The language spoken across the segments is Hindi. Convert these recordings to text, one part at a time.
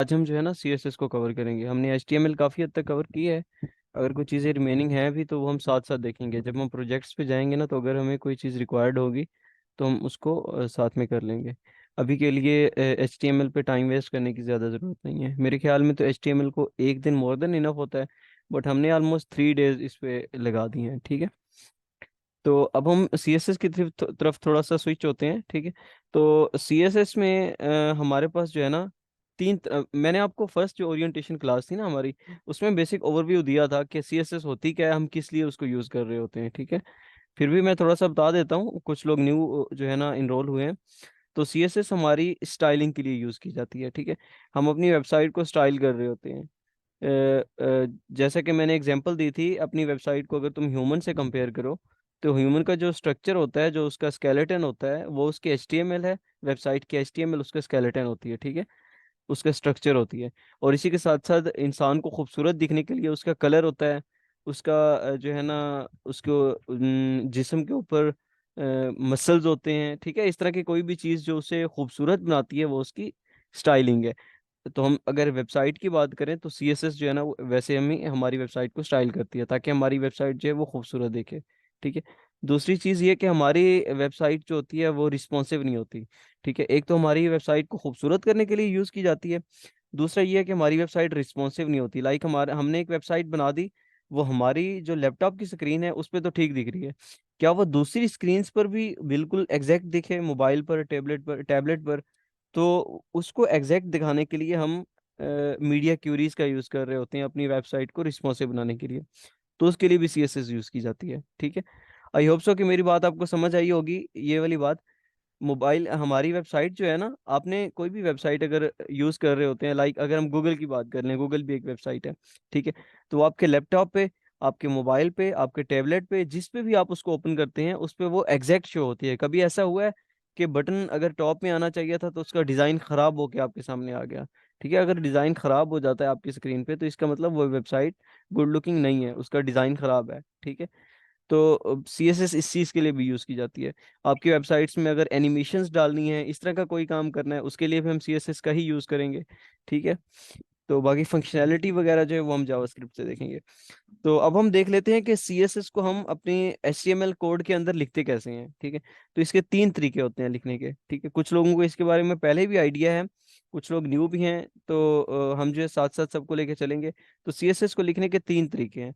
आज हम जो है ना CSS को कवर करेंगे। हमने HTML काफ़ी हद तक कवर की है। अगर कोई चीज़ें रिमेनिंग हैं भी तो वो हम साथ साथ देखेंगे। जब हम प्रोजेक्ट्स पे जाएंगे ना, तो अगर हमें कोई चीज़ रिक्वायर्ड होगी तो हम उसको साथ में कर लेंगे। अभी के लिए HTML पे टाइम वेस्ट करने की ज़्यादा ज़रूरत नहीं है। मेरे ख्याल में तो HTML को एक दिन मोर देन इनफ होता है। बट हमने ऑलमोस्ट 3 डेज इस पे लगा दिए हैं, ठीक है। तो अब हम CSS की तरफ थोड़ा सा स्विच होते हैं, ठीक है। तो CSS में हमारे पास जो है ना मैंने आपको फर्स्ट जो ओरिएंटेशन क्लास थी ना हमारी, उसमें बेसिक ओवरव्यू दिया था कि CSS होती क्या है, हम किस लिए उसको यूज़ कर रहे होते हैं, ठीक है। फिर भी मैं थोड़ा सा बता देता हूँ, कुछ लोग न्यू जो है ना इनरोल हुए हैं। तो CSS हमारी स्टाइलिंग के लिए यूज़ की जाती है, ठीक है। हम अपनी वेबसाइट को स्टाइल कर रहे होते हैं। जैसा कि मैंने एग्जांपल दी थी, अपनी वेबसाइट को अगर तुम ह्यूमन से कंपेयर करो, तो ह्यूमन का जो स्ट्रक्चर होता है, जो उसका स्केलेटन होता है, वो उसकी HTML है। वेबसाइट की HTML उसका स्केलेटन होती है, ठीक है। उसका स्ट्रक्चर होती है। और इसी के साथ साथ इंसान को खूबसूरत दिखने के लिए उसका कलर होता है। उसका जो है ना, उसको जिस्म के ऊपर मसल्स होते हैं, ठीक है। इस तरह की कोई भी चीज़ जो उसे खूबसूरत बनाती है, वो उसकी स्टाइलिंग है। तो हम अगर वेबसाइट की बात करें तो CSS जो है ना, वो वैसे हमें हमारी वेबसाइट को स्टाइल करती है, ताकि हमारी वेबसाइट जो है वो खूबसूरत दिखे, ठीक है। दूसरी चीज़ ये कि हमारी वेबसाइट जो होती है वो रिस्पॉन्सिव नहीं होती, ठीक है। एक तो हमारी वेबसाइट को खूबसूरत करने के लिए यूज़ की जाती है। दूसरा ये है कि हमारी वेबसाइट रिस्पॉन्सिव नहीं होती। लाइक हमारे हमने एक वेबसाइट बना दी, वो हमारी जो लैपटॉप की स्क्रीन है उस पर तो ठीक दिख रही है, क्या वो दूसरी स्क्रीन्स पर भी बिल्कुल एग्जैक्ट दिखे, मोबाइल पर, टैबलेट पर? तो उसको एग्जैक्ट दिखाने के लिए हम मीडिया क्यूरीज का यूज़ कर रहे होते हैं अपनी वेबसाइट को रिस्पॉन्सिव बनाने के लिए। तो उसके लिए भी CSS यूज़ की जाती है, ठीक है। आई होप सो कि मेरी बात आपको समझ आई होगी, ये वाली बात। मोबाइल हमारी वेबसाइट जो है ना, आपने कोई भी वेबसाइट अगर यूज़ कर रहे होते हैं, लाइक अगर हम गूगल की बात कर लें, गूगल भी एक वेबसाइट है, ठीक है। तो आपके लैपटॉप पे, आपके मोबाइल पे, आपके टैबलेट पे, जिस पे भी आप उसको ओपन करते हैं, उस पे वो एग्जैक्ट शो होती है। कभी ऐसा हुआ है कि बटन अगर टॉप में आना चाहिए था तो उसका डिज़ाइन ख़राब होकर आपके सामने आ गया, ठीक है। अगर डिज़ाइन ख़राब हो जाता है आपकी स्क्रीन पे, तो इसका मतलब वो वेबसाइट गुड लुकिंग नहीं है, उसका डिज़ाइन ख़राब है, ठीक है। तो CSS इस चीज़ के लिए भी यूज़ की जाती है। आपकी वेबसाइट्स में अगर एनिमेशंस डालनी है, इस तरह का कोई काम करना है, उसके लिए भी हम CSS का ही यूज़ करेंगे, ठीक है। तो बाकी फंक्शनैलिटी वगैरह जो है वो हम जावास्क्रिप्ट से देखेंगे। तो अब हम देख लेते हैं कि CSS को हम अपने HTML कोड के अंदर लिखते कैसे हैं, ठीक है। तो इसके 3 तरीके होते हैं लिखने के, ठीक है। कुछ लोगों को इसके बारे में पहले भी आइडिया है, कुछ लोग न्यू भी हैं, तो हम जो है साथ साथ सबको लेके चलेंगे। तो CSS को लिखने के 3 तरीके हैं।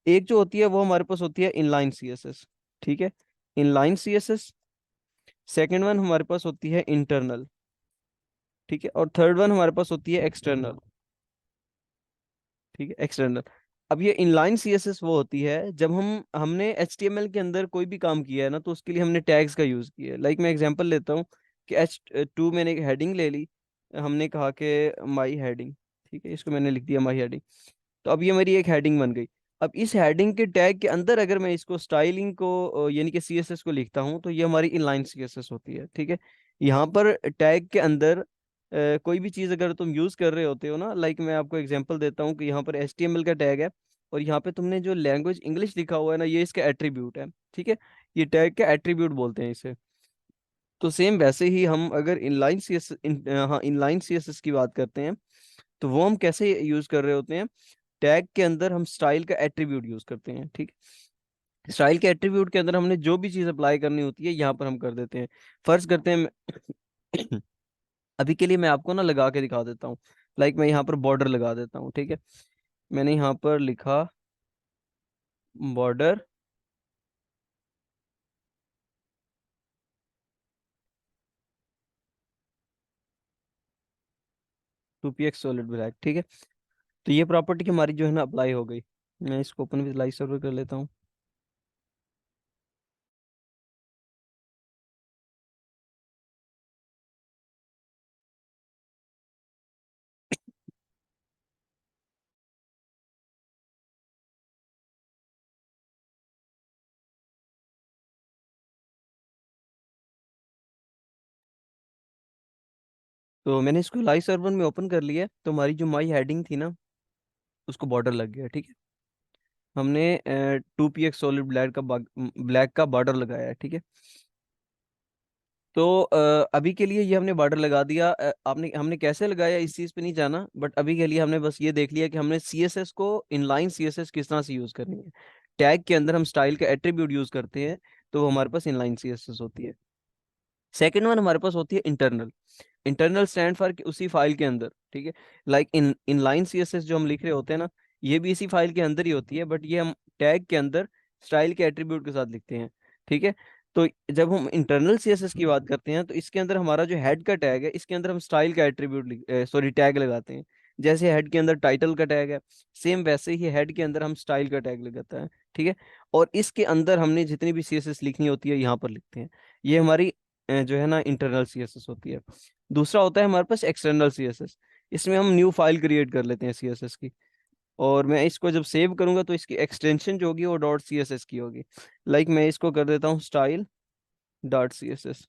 एक जो होती है वो हमारे पास होती है इनलाइन CSS, ठीक है। Inline CSS। सेकंड वन हमारे पास होती है इंटरनल, ठीक है। और थर्ड वन हमारे पास होती है एक्सटर्नल, ठीक है, एक्सटर्नल। अब ये इनलाइन CSS वो होती है जब हमने HTML के अंदर कोई भी काम किया है ना, तो उसके लिए हमने टैग्स का यूज किया है। लाइक मैं एग्जांपल लेता हूँ कि H2 मैंने एक हेडिंग ले ली। हमने कहा कि माई हेडिंग, ठीक है, इसको मैंने लिख दिया माई हेडिंग। तो अब ये मेरी एक हेडिंग बन गई। अब इस हेडिंग के टैग के अंदर अगर मैं इसको स्टाइलिंग को यानी कि CSS को लिखता हूँ, तो ये हमारी इनलाइन CSS होती है, ठीक है। यहाँ पर टैग के अंदर कोई भी चीज़ अगर तुम यूज़ कर रहे होते हो ना, लाइक मैं आपको एग्जांपल देता हूँ कि यहाँ पर HTML का टैग है, और यहाँ पे तुमने जो लैंग्वेज इंग्लिश लिखा हुआ है ना, ये इसका एट्रीब्यूट है, ठीक है। ये टैग का एट्रीब्यूट बोलते हैं इसे। तो सेम वैसे ही हम अगर इनलाइन CSS की बात करते हैं, तो वो हम कैसे यूज़ कर रहे होते हैं? टैग के अंदर हम स्टाइल का एट्रीब्यूट यूज करते हैं, ठीक। स्टाइल के एट्रीब्यूट के अंदर हमने जो भी चीज अप्लाई करनी होती है, यहाँ पर हम कर देते हैं। फर्ज करते हैं अभी के लिए मैं आपको ना लगा के दिखा देता हूँ। लाइक मैं यहाँ पर बॉर्डर लगा देता हूँ, ठीक है। मैंने यहाँ पर लिखा बॉर्डर 2px सॉलिड ब्लैक, ठीक है। तो ये प्रॉपर्टी हमारी जो है ना अप्लाई हो गई। मैं इसको ओपन विद लाइव सर्वर कर लेता हूँ। तो मैंने इसको लाइव सर्वर में ओपन कर लिया है। तो हमारी जो माई हेडिंग थी ना, उसको बॉर्डर लग गया, ठीक है। हमने 2px सॉलिड ब्लैक का बॉर्डर लगाया है, ठीक है। तो अभी के लिए ये हमने बॉर्डर लगा दिया। आपने हमने कैसे लगाया इस चीज़ पे नहीं जाना, बट अभी के लिए हमने बस ये देख लिया कि हमने सीएसएस को, इनलाइन सीएसएस किस तरह से यूज़ करनी है। टैग के अंदर हम स्टाइल का एट्रीब्यूट यूज़ करते हैं, तो वो हमारे पास इनलाइन सीएसएस होती है। सेकेंड वन हमारे पास होती है इंटरनल। इंटरनल स्टैंड फॉर उसी फाइल के अंदर, ठीक है। लाइक इनलाइन सीएसएस जो हम लिख रहे होते हैं ना, ये भी इसी फाइल के अंदर ही होती है, बट ये हम टैग के अंदर स्टाइल के एट्रीब्यूट के साथ लिखते हैं, ठीक है। तो जब हम इंटरनल सीएसएस की बात करते हैं, तो इसके अंदर हमारा जो हेड का टैग है, इसके अंदर हम स्टाइल का एट्रीब्यूट सॉरी टैग लगाते हैं। जैसे हेड के अंदर टाइटल का टैग है, सेम वैसे ही हेड के अंदर हम स्टाइल का टैग लगाता है, ठीक है। और इसके अंदर हमने जितनी भी सीएसएस लिखनी होती है यहाँ पर लिखते हैं। ये हमारी जो है ना इंटरनल सीएसएस होती है। दूसरा होता है हमारे पास एक्सटर्नल सीएसएस। इसमें हम न्यू फाइल क्रिएट कर लेते हैं सीएसएस की, और मैं इसको जब सेव करूंगा तो इसकी एक्सटेंशन जो होगी वो डॉट सीएसएस की होगी। लाइक मैं इसको कर देता हूँ स्टाइल डॉट सीएसएस।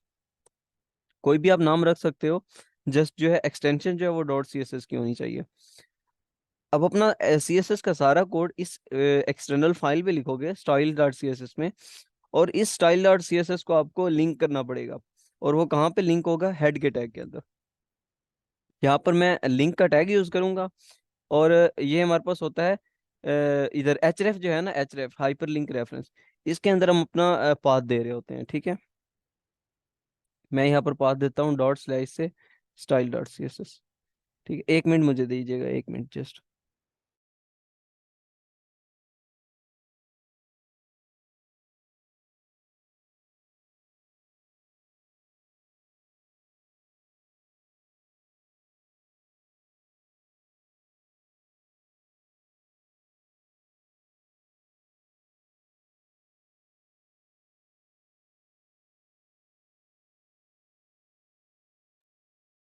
कोई भी आप नाम रख सकते हो, जस्ट जो है एक्सटेंशन जो है वो डॉट सीएसएस की होनी चाहिए। अब अपना सीएसएस का सारा कोड इस एक्सटर्नल फाइल पे लिखोगे स्टाइल डॉट सीएसएस में, और इस स्टाइल डॉट सीएसएस को आपको लिंक करना पड़ेगा। और वो कहाँ पे लिंक होगा? हेड के टैग के अंदर। यहाँ पर मैं लिंक का टैग यूज करूंगा। और ये हमारे पास होता है इधर एच जो है ना, एच हाइपर लिंक रेफरेंस, इसके अंदर हम अपना पाथ दे रहे होते हैं, ठीक है। मैं यहाँ पर पाथ देता हूँ डॉट स्लैश से style dot C S S. ठीक है, 1 मिनट मुझे दीजिएगा, 1 मिनट जस्ट।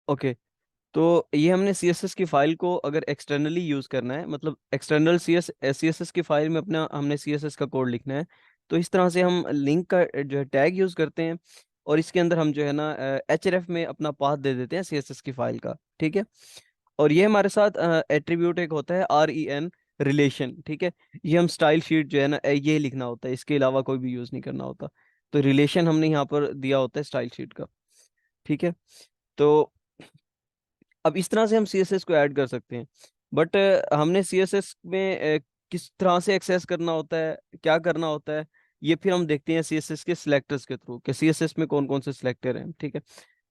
ओके, तो ये हमने सीएसएस की फाइल को अगर एक्सटर्नली यूज करना है, मतलब एक्सटर्नल सीएसएस की फाइल में अपना हमने सीएसएस का कोड लिखना है, तो इस तरह से हम लिंक का जो है टैग यूज करते हैं। और इसके अंदर हम जो है ना एचरेफ में अपना पाथ दे देते हैं सीएसएस की फाइल का, ठीक है। और ये हमारे साथ एट्रीब्यूट एक होता है REN, रिलेशन, ठीक है। ये हम स्टाइल शीट जो है ना ये लिखना होता है, इसके अलावा कोई भी यूज नहीं करना होता। तो रिलेशन हमने यहाँ पर दिया होता है स्टाइल शीट का, ठीक है। तो अब इस तरह से हम सीएसएस को ऐड कर सकते हैं। बट हमने सीएसएस में किस तरह से एक्सेस करना होता है, क्या करना होता है, ये फिर हम देखते हैं सीएसएस के सिलेक्टर्स के थ्रू कि सीएसएस में कौन कौन से सिलेक्टर हैं, ठीक है।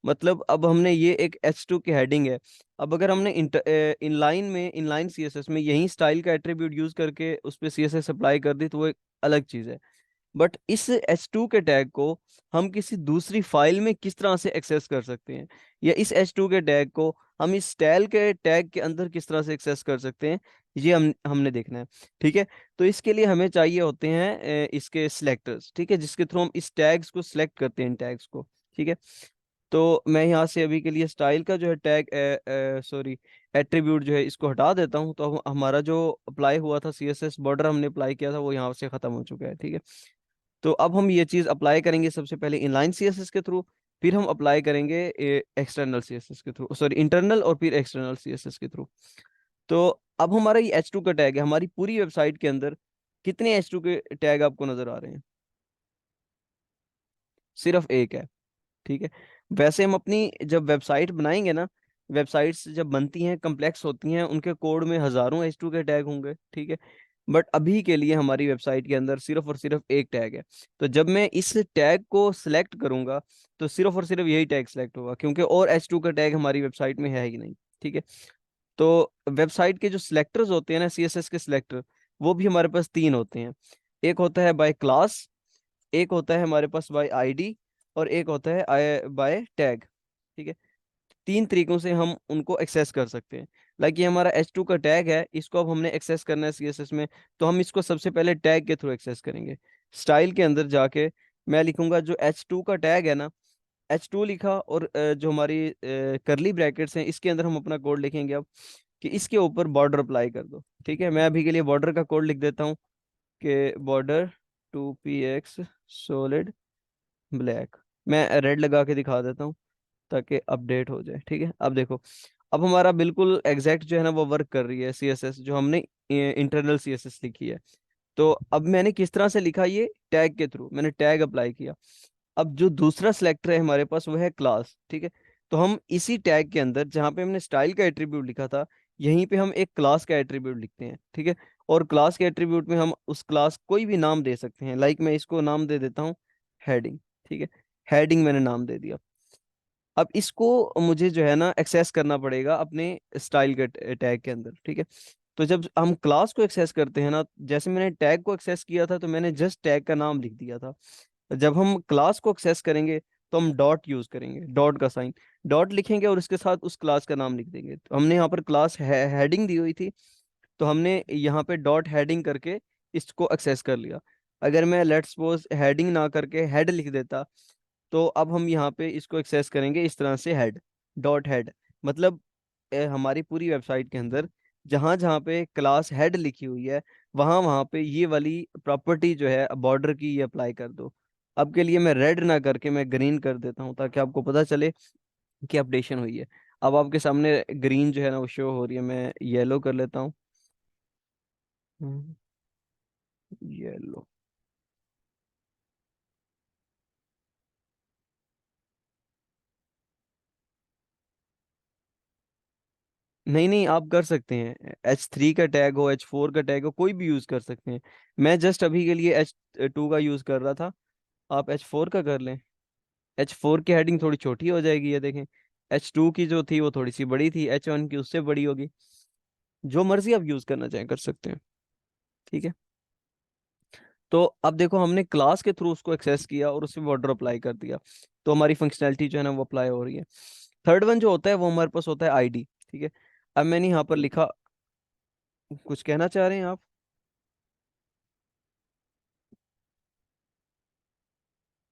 मतलब अब हमने ये एक H2 की हेडिंग है। अब अगर हमने इनलाइन में, इनलाइन सीएसएस में यही स्टाइल का एट्रीब्यूट यूज करके उस पर सीएसएस अप्लाई कर दी, तो वो एक अलग चीज है। बट इस H2 के टैग को हम किसी दूसरी फाइल में किस तरह से एक्सेस कर सकते हैं, या इस H2 के टैग को हम इस स्टाइल के टैग के अंदर किस तरह से एक्सेस कर सकते हैं, ये हमने देखना है, ठीक है। तो इसके लिए हमें चाहिए होते हैं इसके सिलेक्टर्स, ठीक है, जिसके थ्रू हम इस टैग्स को सिलेक्ट करते हैं, इन टैग्स को, ठीक है। तो मैं यहाँ से अभी के लिए स्टाइल का जो है टैग, सॉरी, एट्रीब्यूट जो है इसको हटा देता हूँ। तो हमारा जो अप्लाई हुआ था सीएसएस बॉर्डर हमने अप्लाई किया था, वो यहाँ से खत्म हो चुका है, ठीक है। तो अब हम ये चीज अप्लाई करेंगे सबसे पहले इनलाइन सीएसएस के थ्रू, फिर हम अप्लाई करेंगे एक्सटर्नल सीएसएस के थ्रू, सॉरी इंटरनल और फिर एक्सटर्नल सीएसएस के थ्रू। तो अब हमारा ये H2 का टैग है हमारी पूरी वेबसाइट के अंदर। कितने H2 के टैग आपको नजर आ रहे हैं? सिर्फ एक है, ठीक है। वैसे हम अपनी जब वेबसाइट बनाएंगे ना, वेबसाइट्स जब बनती हैं, कम्प्लेक्स होती हैं, उनके कोड में हजारों H2 के टैग होंगे, ठीक है। बट अभी के लिए हमारी वेबसाइट के अंदर सिर्फ और सिर्फ एक टैग है। तो जब मैं इस टैग को सिलेक्ट करूंगा, तो सिर्फ और सिर्फ यही टैग सिलेक्ट होगा, क्योंकि और H2 का टैग हमारी वेबसाइट में है ही नहीं, ठीक है। तो वेबसाइट के जो सिलेक्टर्स होते हैं ना, CSS के सिलेक्टर, वो भी हमारे पास 3 होते हैं। एक होता है बाय क्लास, एक होता है हमारे पास बाय आईडी, और एक होता है बाय टैग, ठीक है। 3 तरीकों से हम उनको एक्सेस कर सकते हैं। लाइक ये हमारा H2 का टैग है, इसको अब हमने एक्सेस करना है CSS में, तो हम इसको सबसे पहले टैग के थ्रू एक्सेस करेंगे। स्टाइल के अंदर जाके मैं लिखूंगा जो H2 का टैग है ना, H2 लिखा, और जो हमारी करली ब्रैकेट्स हैं, इसके अंदर हम अपना कोड लिखेंगे अब, कि इसके ऊपर बॉर्डर अप्लाई कर दो, ठीक है। मैं अभी के लिए बॉर्डर का कोड लिख देता हूँ कि बॉर्डर 2px सॉलिड ब्लैक। मैं रेड लगा के दिखा देता हूँ ताकि अपडेट हो जाए, ठीक है। अब देखो, अब हमारा बिल्कुल एग्जैक्ट जो है ना वो वर्क कर रही है CSS जो हमने इंटरनल CSS लिखी है। तो अब मैंने किस तरह से लिखा? ये टैग के थ्रू मैंने टैग अप्लाई किया। अब जो दूसरा सिलेक्टर है हमारे पास वो है क्लास, ठीक है। तो हम इसी टैग के अंदर जहाँ पे हमने स्टाइल का एट्रीब्यूट लिखा था, यहीं पे हम एक क्लास का एट्रीब्यूट लिखते हैं, ठीक है। और क्लास के एट्रीब्यूट में हम उस क्लास कोई भी नाम दे सकते हैं, लाइक मैं इसको नाम दे देता हूँ हेडिंग, ठीक है। हेडिंग मैंने नाम दे दिया। अब इसको मुझे जो है ना एक्सेस करना पड़ेगा अपने स्टाइल के टैग के अंदर, ठीक है। तो जब हम क्लास को एक्सेस करते हैं ना, जैसे मैंने टैग को एक्सेस किया था तो मैंने जस्ट टैग का नाम लिख दिया था। जब हम क्लास को एक्सेस करेंगे तो हम डॉट यूज करेंगे, डॉट का साइन, डॉट लिखेंगे और उसके साथ उस क्लास का नाम लिख देंगे। तो हमने यहाँ पर क्लास हेडिंग दी हुई थी, तो हमने यहाँ पे डॉट हेडिंग करके इसको एक्सेस कर लिया। अगर मैं लेट्स सपोज हेडिंग ना करके हेड लिख देता, तो अब हम यहाँ पे इसको एक्सेस करेंगे इस तरह से, हेड, डॉट हेड। मतलब हमारी पूरी वेबसाइट के अंदर जहां जहां पे क्लास हेड लिखी हुई है, वहां वहां पे ये वाली प्रॉपर्टी जो है बॉर्डर की, ये अप्लाई कर दो। अब के लिए मैं रेड ना करके मैं ग्रीन कर देता हूँ, ताकि आपको पता चले कि अपडेशन हुई है। अब आपके सामने ग्रीन जो है ना वो शो हो रही है, मैं येलो कर लेता हूँ। येलो। नहीं नहीं, आप कर सकते हैं, H3 का टैग हो, H4 का टैग हो, कोई भी यूज कर सकते हैं। मैं जस्ट अभी के लिए H2 का यूज कर रहा था, आप H4 का कर लें। H4 की हेडिंग थोड़ी छोटी हो जाएगी, ये देखें। H2 की जो थी वो थोड़ी सी बड़ी थी, H1 की उससे बड़ी होगी। जो मर्जी आप यूज करना चाहें कर सकते हैं, ठीक है। तो अब देखो, हमने क्लास के थ्रू उसको एक्सेस किया और उससे बॉर्डर अप्लाई कर दिया, तो हमारी फंक्शनैलिटी जो है ना वो अप्लाई हो रही है। थर्ड वन जो होता है वो हमारे पास होता है आईडी, ठीक है। अब मैंने यहाँ पर लिखा, कुछ कहना चाह रहे हैं आप?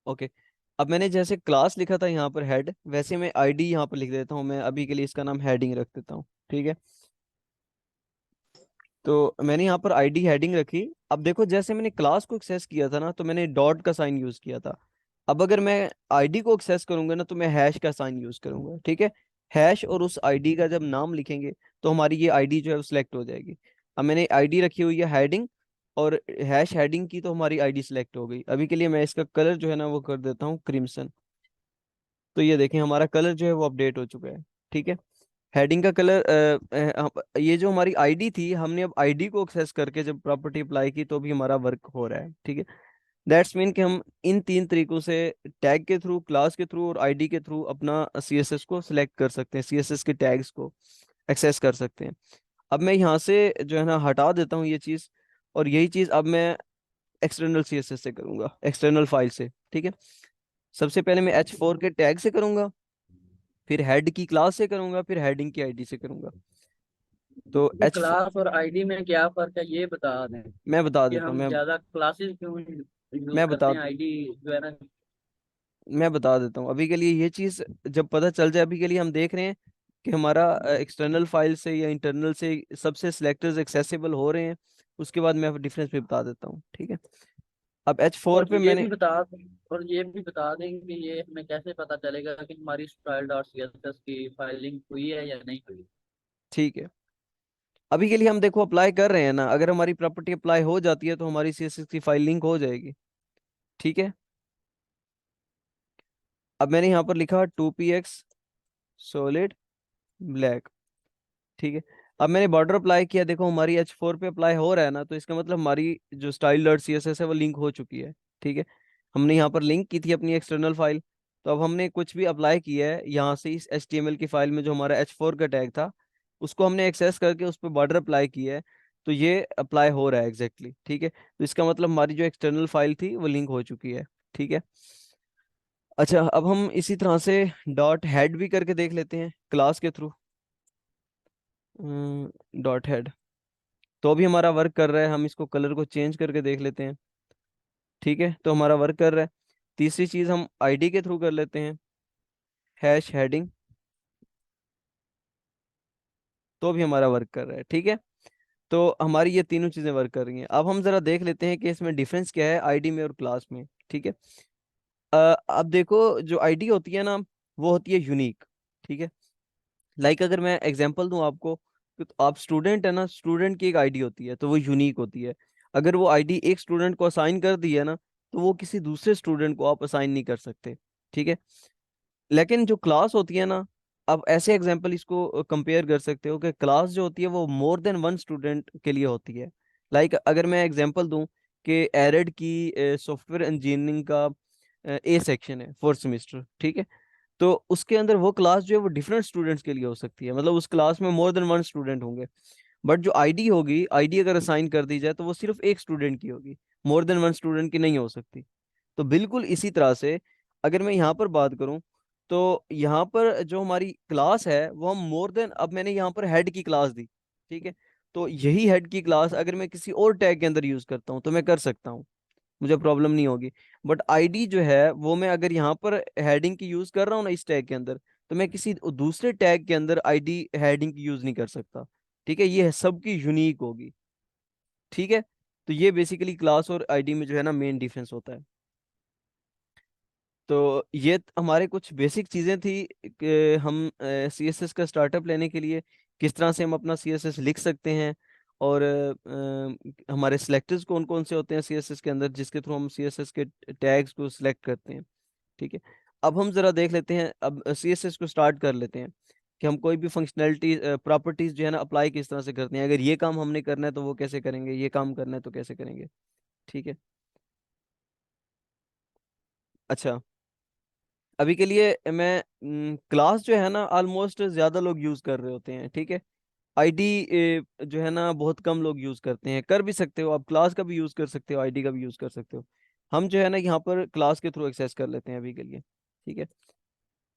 ओके। अब मैंने जैसे क्लास लिखा था यहाँ पर हेड, वैसे मैं आईडी यहाँ पर लिख देता हूँ। मैं अभी के लिए इसका नाम हेडिंग रख देता हूँ, ठीक है। तो मैंने यहाँ पर आईडी हेडिंग रखी। अब देखो, जैसे मैंने क्लास को एक्सेस किया था ना, तो मैंने डॉट का साइन यूज किया था। अब अगर मैं आईडी को एक्सेस करूंगा ना, तो मैं हैश का साइन यूज करूंगा, ठीक है। हैश और उस आईडी का जब नाम लिखेंगे, तो हमारी ये आईडी जो है वो सिलेक्ट हो जाएगी। अब मैंने आईडी रखी हुई है हेडिंग, और हैश हेडिंग की, तो हमारी आईडी सिलेक्ट हो गई। अभी के लिए मैं इसका कलर जो है ना वो कर देता हूँ क्रिम्सन। तो ये देखें, हमारा कलर जो है वो अपडेट हो चुका है, ठीक है। हेडिंग का कलर, ये जो हमारी आईडी थी, हमने अब आईडी को एक्सेस करके जब प्रॉपर्टी अप्लाई की, तो भी हमारा वर्क हो रहा है, ठीक है। दैट्स मीन कि हम इन तीन तरीकों से, टैग के थ्रू, क्लास के थ्रू और आईडी के थ्रू, अपना सीएसएस को सिलेक्ट कर सकते हैं, सीएसएस के टैग्स को एक्सेस कर सकते हैं। अब मैं यहाँ से जो है ना हटा देता हूँ ये चीज़, और यही चीज़ अब मैं एक्सटर्नल सीएसएस से करूंगा, एक्सटर्नल फाइल से, ठीक है। सबसे पहले मैं H4 के टैग से करूंगा, फिर हेड की क्लास से करूंगा, फिर हेडिंग की आईडी से करूंगा। तो ये एच क्लास और आईडी में क्या फर्क है ये बता दें, मैं बता कि देता हूँ हम मैं ज्यादा क्लासेस क्यों यूज मैं करते बता हैं, आईडी जो है ना। मैं बता देता हूँ। अभी के लिए ये चीज़ जब पता चल जाए, अभी के लिए हम देख रहे हैं कि हमारा एक्सटर्नल फाइल से या इंटरनल से सबसे सिलेक्टर्स एक्सेसिबल हो रहे हैं। उसके बाद मैं डिफरेंस भी बता देता हूँ, ठीक है। अब H4 और पे ये मैंने, भी बता और ये भी बता दें कि ये हमें कैसे पता चलेगा कि हमारी style dot C S S की फाइलिंग हुई है या नहीं हुई। ठीक है, अभी के लिए हम देखो अप्लाई कर रहे हैं ना, अगर हमारी प्रॉपर्टी अप्लाई हो जाती है तो हमारी CSS की फाइल लिंक हो जाएगी, ठीक है। अब मैंने यहाँ पर लिखा 2px सॉलिड ब्लैक, ठीक है। अब मैंने बॉर्डर अप्लाई किया, देखो हमारी H4 पे अप्लाई हो रहा है ना, तो इसका मतलब हमारी जो style dot C S S है वो लिंक हो चुकी है, ठीक है। हमने यहाँ पर लिंक की थी अपनी एक्सटर्नल फाइल। तो अब हमने कुछ भी अप्लाई किया है यहाँ से, इस HTML की फाइल में जो हमारा H4 का टैग था, उसको हमने एक्सेस करके उस पर बॉर्डर अप्लाई किया है। तो ये अप्लाई हो रहा है एग्जैक्टली, ठीक है। तो इसका मतलब हमारी जो एक्सटर्नल फाइल थी वो लिंक हो चुकी है, ठीक है। अच्छा, अब हम इसी तरह से डॉट हेड भी करके देख लेते हैं क्लास के थ्रू। डॉट हेड तो अभी हमारा वर्क कर रहा है, हम इसको कलर को चेंज करके देख लेते हैं, ठीक है। तो हमारा वर्क कर रहा है। तीसरी चीज हम आईडी के थ्रू कर लेते हैं, हैश हेडिंग, तो भी हमारा वर्क कर रहा है, ठीक है। तो हमारी ये तीनों चीजें वर्क कर रही हैं। अब हम जरा देख लेते हैं कि इसमें डिफरेंस क्या है आईडी में और क्लास में, ठीक है। अब देखो, जो आईडी होती है ना, वो होती है यूनिक, ठीक है। लाइक अगर मैं एग्जांपल दूं आपको, तो आप स्टूडेंट है ना, स्टूडेंट की एक आईडी होती है, तो वो यूनिक होती है। अगर वो आईडी एक स्टूडेंट को असाइन कर दी है ना, तो वो किसी दूसरे स्टूडेंट को आप असाइन नहीं कर सकते। ठीक है। लेकिन जो क्लास होती है ना, आप ऐसे एग्जांपल इसको कंपेयर कर सकते हो कि क्लास जो होती है वो मोर देन वन स्टूडेंट के लिए होती है। लाइक अगर मैं एग्जांपल दूं कि एरेड की सॉफ्टवेयर इंजीनियरिंग का ए सेक्शन है फोर्थ सेमेस्टर, ठीक है। तो उसके अंदर वो क्लास जो है वो डिफरेंट स्टूडेंट्स के लिए हो सकती है, मतलब उस क्लास में मोर देन वन स्टूडेंट होंगे। बट जो आईडी होगी, आईडी अगर असाइन कर दी जाए तो वो सिर्फ एक स्टूडेंट की होगी, मोर देन वन स्टूडेंट की नहीं हो सकती। तो बिल्कुल इसी तरह से अगर मैं यहाँ पर बात करूँ, तो यहाँ पर जो हमारी क्लास है वो हम मोर देन, अब मैंने यहाँ पर हेड की क्लास दी, ठीक है। तो यही हेड की क्लास अगर मैं किसी और टैग के अंदर यूज करता हूँ तो मैं कर सकता हूँ, मुझे प्रॉब्लम नहीं होगी। बट आईडी जो है वो मैं अगर यहाँ पर हेडिंग की यूज कर रहा हूँ ना इस टैग के अंदर, तो मैं किसी दूसरे टैग के अंदर आईडी हेडिंग की यूज नहीं कर सकता। ठीक है, ये सबकी यूनिक होगी। ठीक है। तो ये बेसिकली क्लास और आईडी में जो है ना मेन डिफरेंस होता है। तो ये हमारे कुछ बेसिक चीज़ें थी कि हम सीएसएस का स्टार्टअप लेने के लिए किस तरह से हम अपना सीएसएस लिख सकते हैं, और हमारे सिलेक्टर्स कौन कौन से होते हैं सीएसएस के अंदर जिसके थ्रू हम सीएसएस के टैग्स को सिलेक्ट करते हैं। ठीक है। अब हम जरा देख लेते हैं, अब सीएसएस को स्टार्ट कर लेते हैं कि हम कोई भी फंक्शनैलिटी प्रॉपर्टीज जो है ना अप्लाई किस तरह से करते हैं, अगर ये काम हमने करना है तो वो कैसे करेंगे, ये काम करना है तो कैसे करेंगे। ठीक है। अच्छा, अभी के लिए मैं क्लास जो है ना ऑलमोस्ट ज्यादा लोग यूज कर रहे होते हैं, ठीक है। आईडी जो है ना बहुत कम लोग यूज करते हैं, कर भी सकते हो आप, क्लास का भी यूज कर सकते हो, आईडी का भी यूज कर सकते हो। हम जो है ना यहाँ पर क्लास के थ्रू एक्सेस कर लेते हैं अभी के लिए। ठीक है।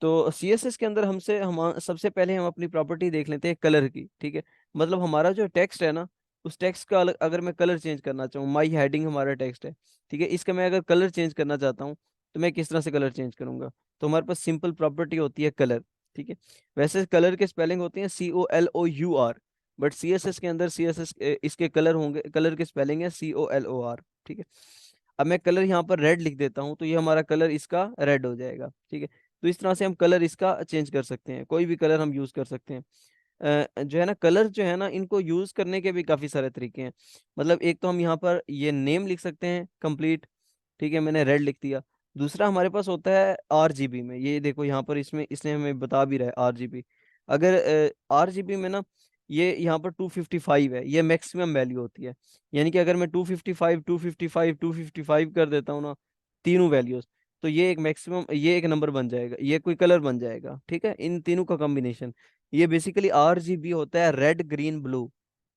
तो सीएसएस के अंदर हमसे हम सबसे पहले हम अपनी प्रॉपर्टी देख लेते हैं कलर की। ठीक है। मतलब हमारा जो टेक्स्ट है ना, उस टेक्स्ट का अगर मैं कलर चेंज करना चाहूँ, माई हेडिंग हमारा टेक्स्ट है, ठीक है, इसका मैं अगर कलर चेंज करना चाहता हूँ तो मैं किस तरह से कलर चेंज करूंगा। तो हमारे पास सिंपल प्रॉपर्टी होती है कलर। ठीक है। वैसे कलर के स्पेलिंग होती है COLOUR, बट सीएसएस के अंदर सीएसएस इसके कलर होंगे, कलर के स्पेलिंग है COLOR। ठीक है। अब मैं कलर यहाँ पर रेड लिख देता हूँ तो ये हमारा कलर इसका रेड हो जाएगा। ठीक है। तो इस तरह से हम कलर इसका चेंज कर सकते हैं, कोई भी कलर हम यूज कर सकते हैं। जो है ना कलर जो है ना इनको यूज करने के भी काफी सारे तरीके हैं। मतलब एक तो हम यहाँ पर ये नेम लिख सकते हैं कंप्लीट, ठीक है, मैंने रेड लिख दिया। दूसरा हमारे पास होता है RGB में, ये देखो यहाँ पर इसमें इसने हमें बता भी रहा है RGB। अगर RGB में ना ये यहाँ पर 255 है, ये मैक्सिमम वैल्यू होती है। यानी कि अगर मैं 255 255 255 कर देता हूँ ना, तीनों वैल्यूज, तो ये एक मैक्सिमम, ये एक नंबर बन जाएगा, ये कोई कलर बन जाएगा। ठीक है, इन तीनों का कॉम्बिनेशन, ये बेसिकली RGB होता है, रेड ग्रीन ब्लू।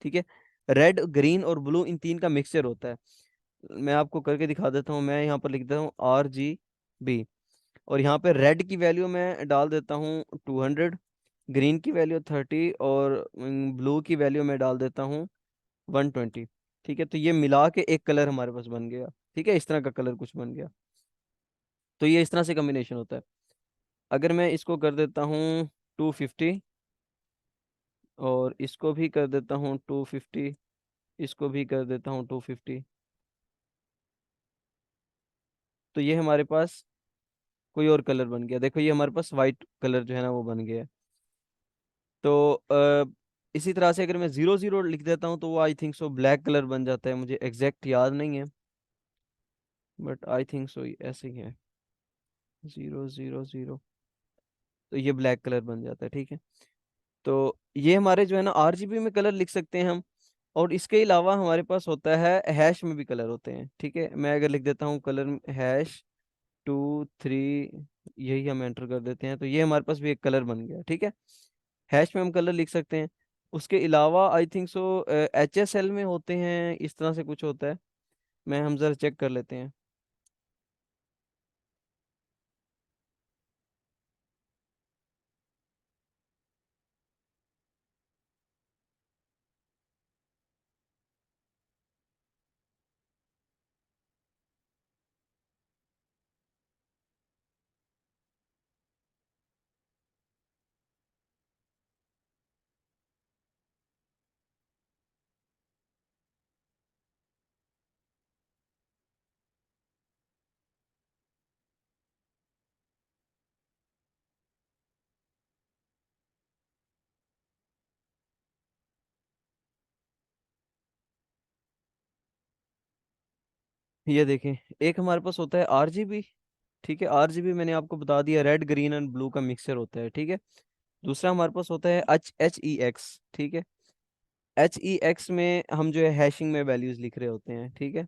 ठीक है। रेड ग्रीन और ब्लू इन तीन का मिक्सचर होता है। मैं आपको करके दिखा देता हूँ, मैं यहाँ पर लिख देता हूँ RGB, और यहाँ पे रेड की वैल्यू मैं डाल देता हूँ 200, ग्रीन की वैल्यू 30, और ब्लू की वैल्यू मैं डाल देता हूँ 120। ठीक है। तो ये मिला के एक कलर हमारे पास बन गया। ठीक है, इस तरह का कलर कुछ बन गया। तो ये इस तरह से कॉम्बिनेशन होता है। अगर मैं इसको कर देता हूँ 250, और इसको भी कर देता हूँ 250, इसको भी कर देता हूँ 250, तो ये हमारे पास कोई और कलर बन गया। देखो ये हमारे पास वाइट कलर जो है ना वो बन गया है। तो इसी तरह से अगर मैं 00 लिख देता हूँ तो वो आई थिंक सो ब्लैक कलर बन जाता है, मुझे एग्जैक्ट याद नहीं है, बट आई थिंक सो ऐसे ही है, 000, तो ये ब्लैक कलर बन जाता है। ठीक है। तो ये हमारे जो है ना RGB में कलर लिख सकते हैं हम। और इसके अलावा हमारे पास होता है हैश में भी कलर होते हैं। ठीक है, मैं अगर लिख देता हूँ कलर हैश 2 3, यही हम एंटर कर देते हैं तो ये हमारे पास भी एक कलर बन गया। ठीक है, हैश में हम कलर लिख सकते हैं। उसके अलावा आई थिंक सो HSL में होते हैं, इस तरह से कुछ होता है, मैं हम जरा चेक कर लेते हैं। ये देखें, एक हमारे पास होता है आरजीबी। ठीक है, आरजीबी मैंने आपको बता दिया, रेड ग्रीन एंड ब्लू का मिक्सचर होता है। ठीक है, दूसरा हमारे पास होता है एच ई एक्स। ठीक है, एच ई एक्स में हम जो है हैशिंग में वैल्यूज लिख रहे होते हैं। ठीक है,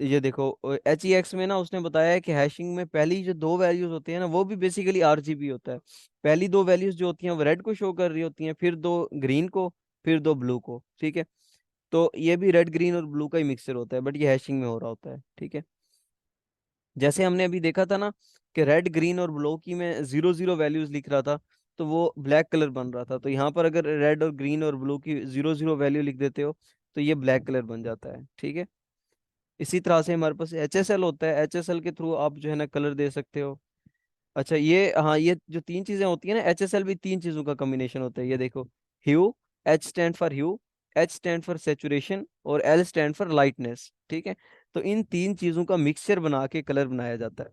ये देखो, एच ई एक्स में ना उसने बताया है कि हैशिंग में पहली जो दो वैल्यूज होती है ना, वो भी बेसिकली आरजीबी होता है। पहली दो वैल्यूज जो होती हैं वो रेड को शो कर रही होती हैं, फिर दो ग्रीन को, फिर दो ब्लू को। ठीक है, तो ये भी रेड ग्रीन और ब्लू का ही मिक्सचर होता है, बट ये हैशिंग में हो रहा होता है। ठीक है, जैसे हमने अभी देखा था ना कि रेड ग्रीन और ब्लू की मैं जीरो जीरो वैल्यूज लिख रहा था, तो वो ब्लैक कलर बन रहा था। तो यहाँ पर अगर रेड और ग्रीन और ब्लू की जीरो जीरो वैल्यू लिख देते हो तो ये ब्लैक कलर बन जाता है। ठीक है, इसी तरह से हमारे पास एच एस एल होता है, एच एस एल के थ्रू आप जो है ना कलर दे सकते हो। अच्छा, ये हाँ, ये जो तीन चीजें होती है ना, एच एस एल भी तीन चीजों का कॉम्बिनेशन होता है। ये देखो, hue, H stand for hue, H stand for saturation और एल स्टैंड फॉर लाइटनेस। ठीक है, तो इन तीन चीजों का मिक्सचर बना के कलर बनाया जाता है।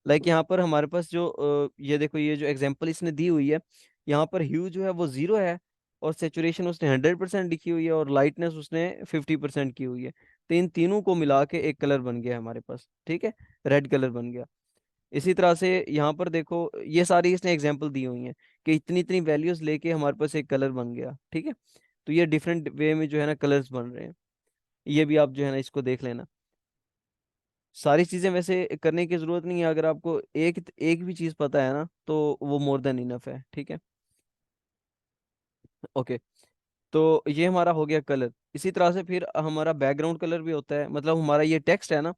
लाइक यहाँ पर हमारे पास जो ये देखो, ये जो एग्जांपल इसने दी हुई है, यहाँ पर ह्यू जो है वो जीरो है, और सेचुरेशन उसने 100% लिखी हुई है, और लाइटनेस उसने 50% की हुई है। तो इन तीनों को मिला के एक कलर बन गया हमारे पास। ठीक है, रेड कलर बन गया। इसी तरह से यहाँ पर देखो, ये सारी इसने एग्जांपल दी हुई हैं कि इतनी इतनी वैल्यूज लेके हमारे पास एक कलर बन गया। ठीक है, तो ये डिफरेंट वे में जो है ना कलर्स बन रहे हैं। ये भी आप जो है ना इसको देख लेना। सारी चीजें वैसे करने की जरूरत नहीं है, अगर आपको एक एक भी चीज पता है ना तो वो मोर देन इनफ है। ठीक है, ओके। तो ये हमारा हो गया कलर। इसी तरह से फिर हमारा बैकग्राउंड कलर भी होता है, मतलब हमारा ये टेक्स्ट है ना।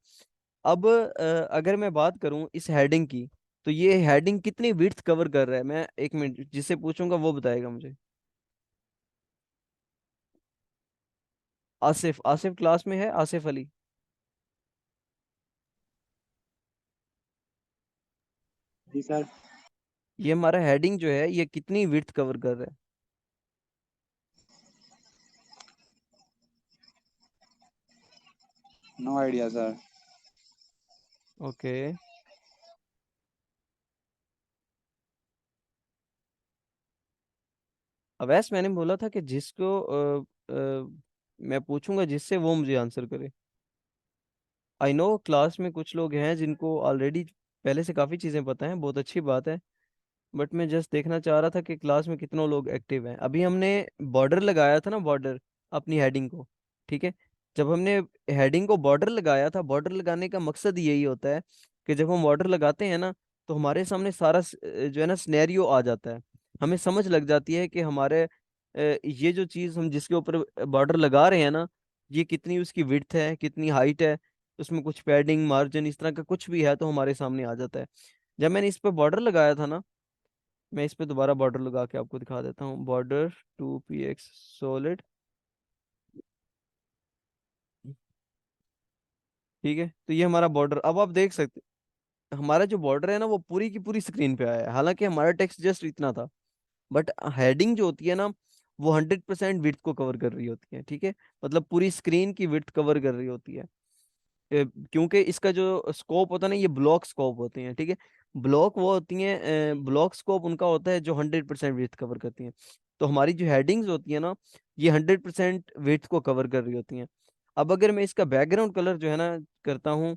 अब अगर मैं बात करूं इस हेडिंग की, तो ये हेडिंग कितनी विड्थ कवर कर रहा है, मैं एक मिनट जिससे पूछूंगा वो बताएगा मुझे। आसिफ, आसिफ क्लास में है, आसिफ अली। जी सर। ये हमारा हेडिंग जो है ये कितनी विड्थ कवर कर रहा है। No idea sir. Okay, Awais मैंने बोला था कि जिसको मैं पूछूंगा जिससे वो मुझे आंसर करे। आई नो क्लास में कुछ लोग हैं जिनको ऑलरेडी पहले से काफ़ी चीज़ें पता हैं, बहुत अच्छी बात है। बट मैं जस्ट देखना चाह रहा था कि क्लास में कितने लोग एक्टिव हैं। अभी हमने बॉर्डर लगाया था ना, बॉर्डर अपनी हेडिंग को। ठीक है, जब हमने हेडिंग को बॉर्डर लगाया था, बॉर्डर लगाने का मकसद यही होता है कि जब हम बॉर्डर लगाते हैं ना, तो हमारे सामने सारा जो है ना सिनेरियो आ जाता है। हमें समझ लग जाती है कि हमारे ये जो चीज़ हम जिसके ऊपर बॉर्डर लगा रहे हैं ना, ये कितनी उसकी विड्थ है, कितनी हाइट है, उसमें कुछ पैडिंग मार्जिन इस तरह का कुछ भी है तो हमारे सामने आ जाता है। जब मैंने इस पर बॉर्डर लगाया था ना, मैं इस पे दोबारा बॉर्डर लगा के आपको दिखा देता हूँ, बॉर्डर 2px सॉलिड। ठीक है, तो ये हमारा बॉर्डर, अब आप देख सकते हमारा जो बॉर्डर है ना वो पूरी की पूरी स्क्रीन पे आया है, हालांकि हमारा टेक्स्ट जस्ट इतना था। बट हेडिंग जो होती है ना, वो 100% विड्थ को कवर कर रही होती है। ठीक है, मतलब पूरी स्क्रीन की विड्थ कवर कर रही होती है। क्योंकि इसका जो स्कोप होता है ना, ये ब्लॉक स्कोप होते हैं। ठीक है, ब्लॉक वो होती हैं, ब्लॉक स्कोप उनका होता है जो 100% विड्थ कवर करती हैं। तो हमारी जो हेडिंग्स होती है ना, ये 100% विड्थ को कवर कर रही होती हैं। अब अगर मैं इसका बैकग्राउंड कलर जो है ना करता हूँ,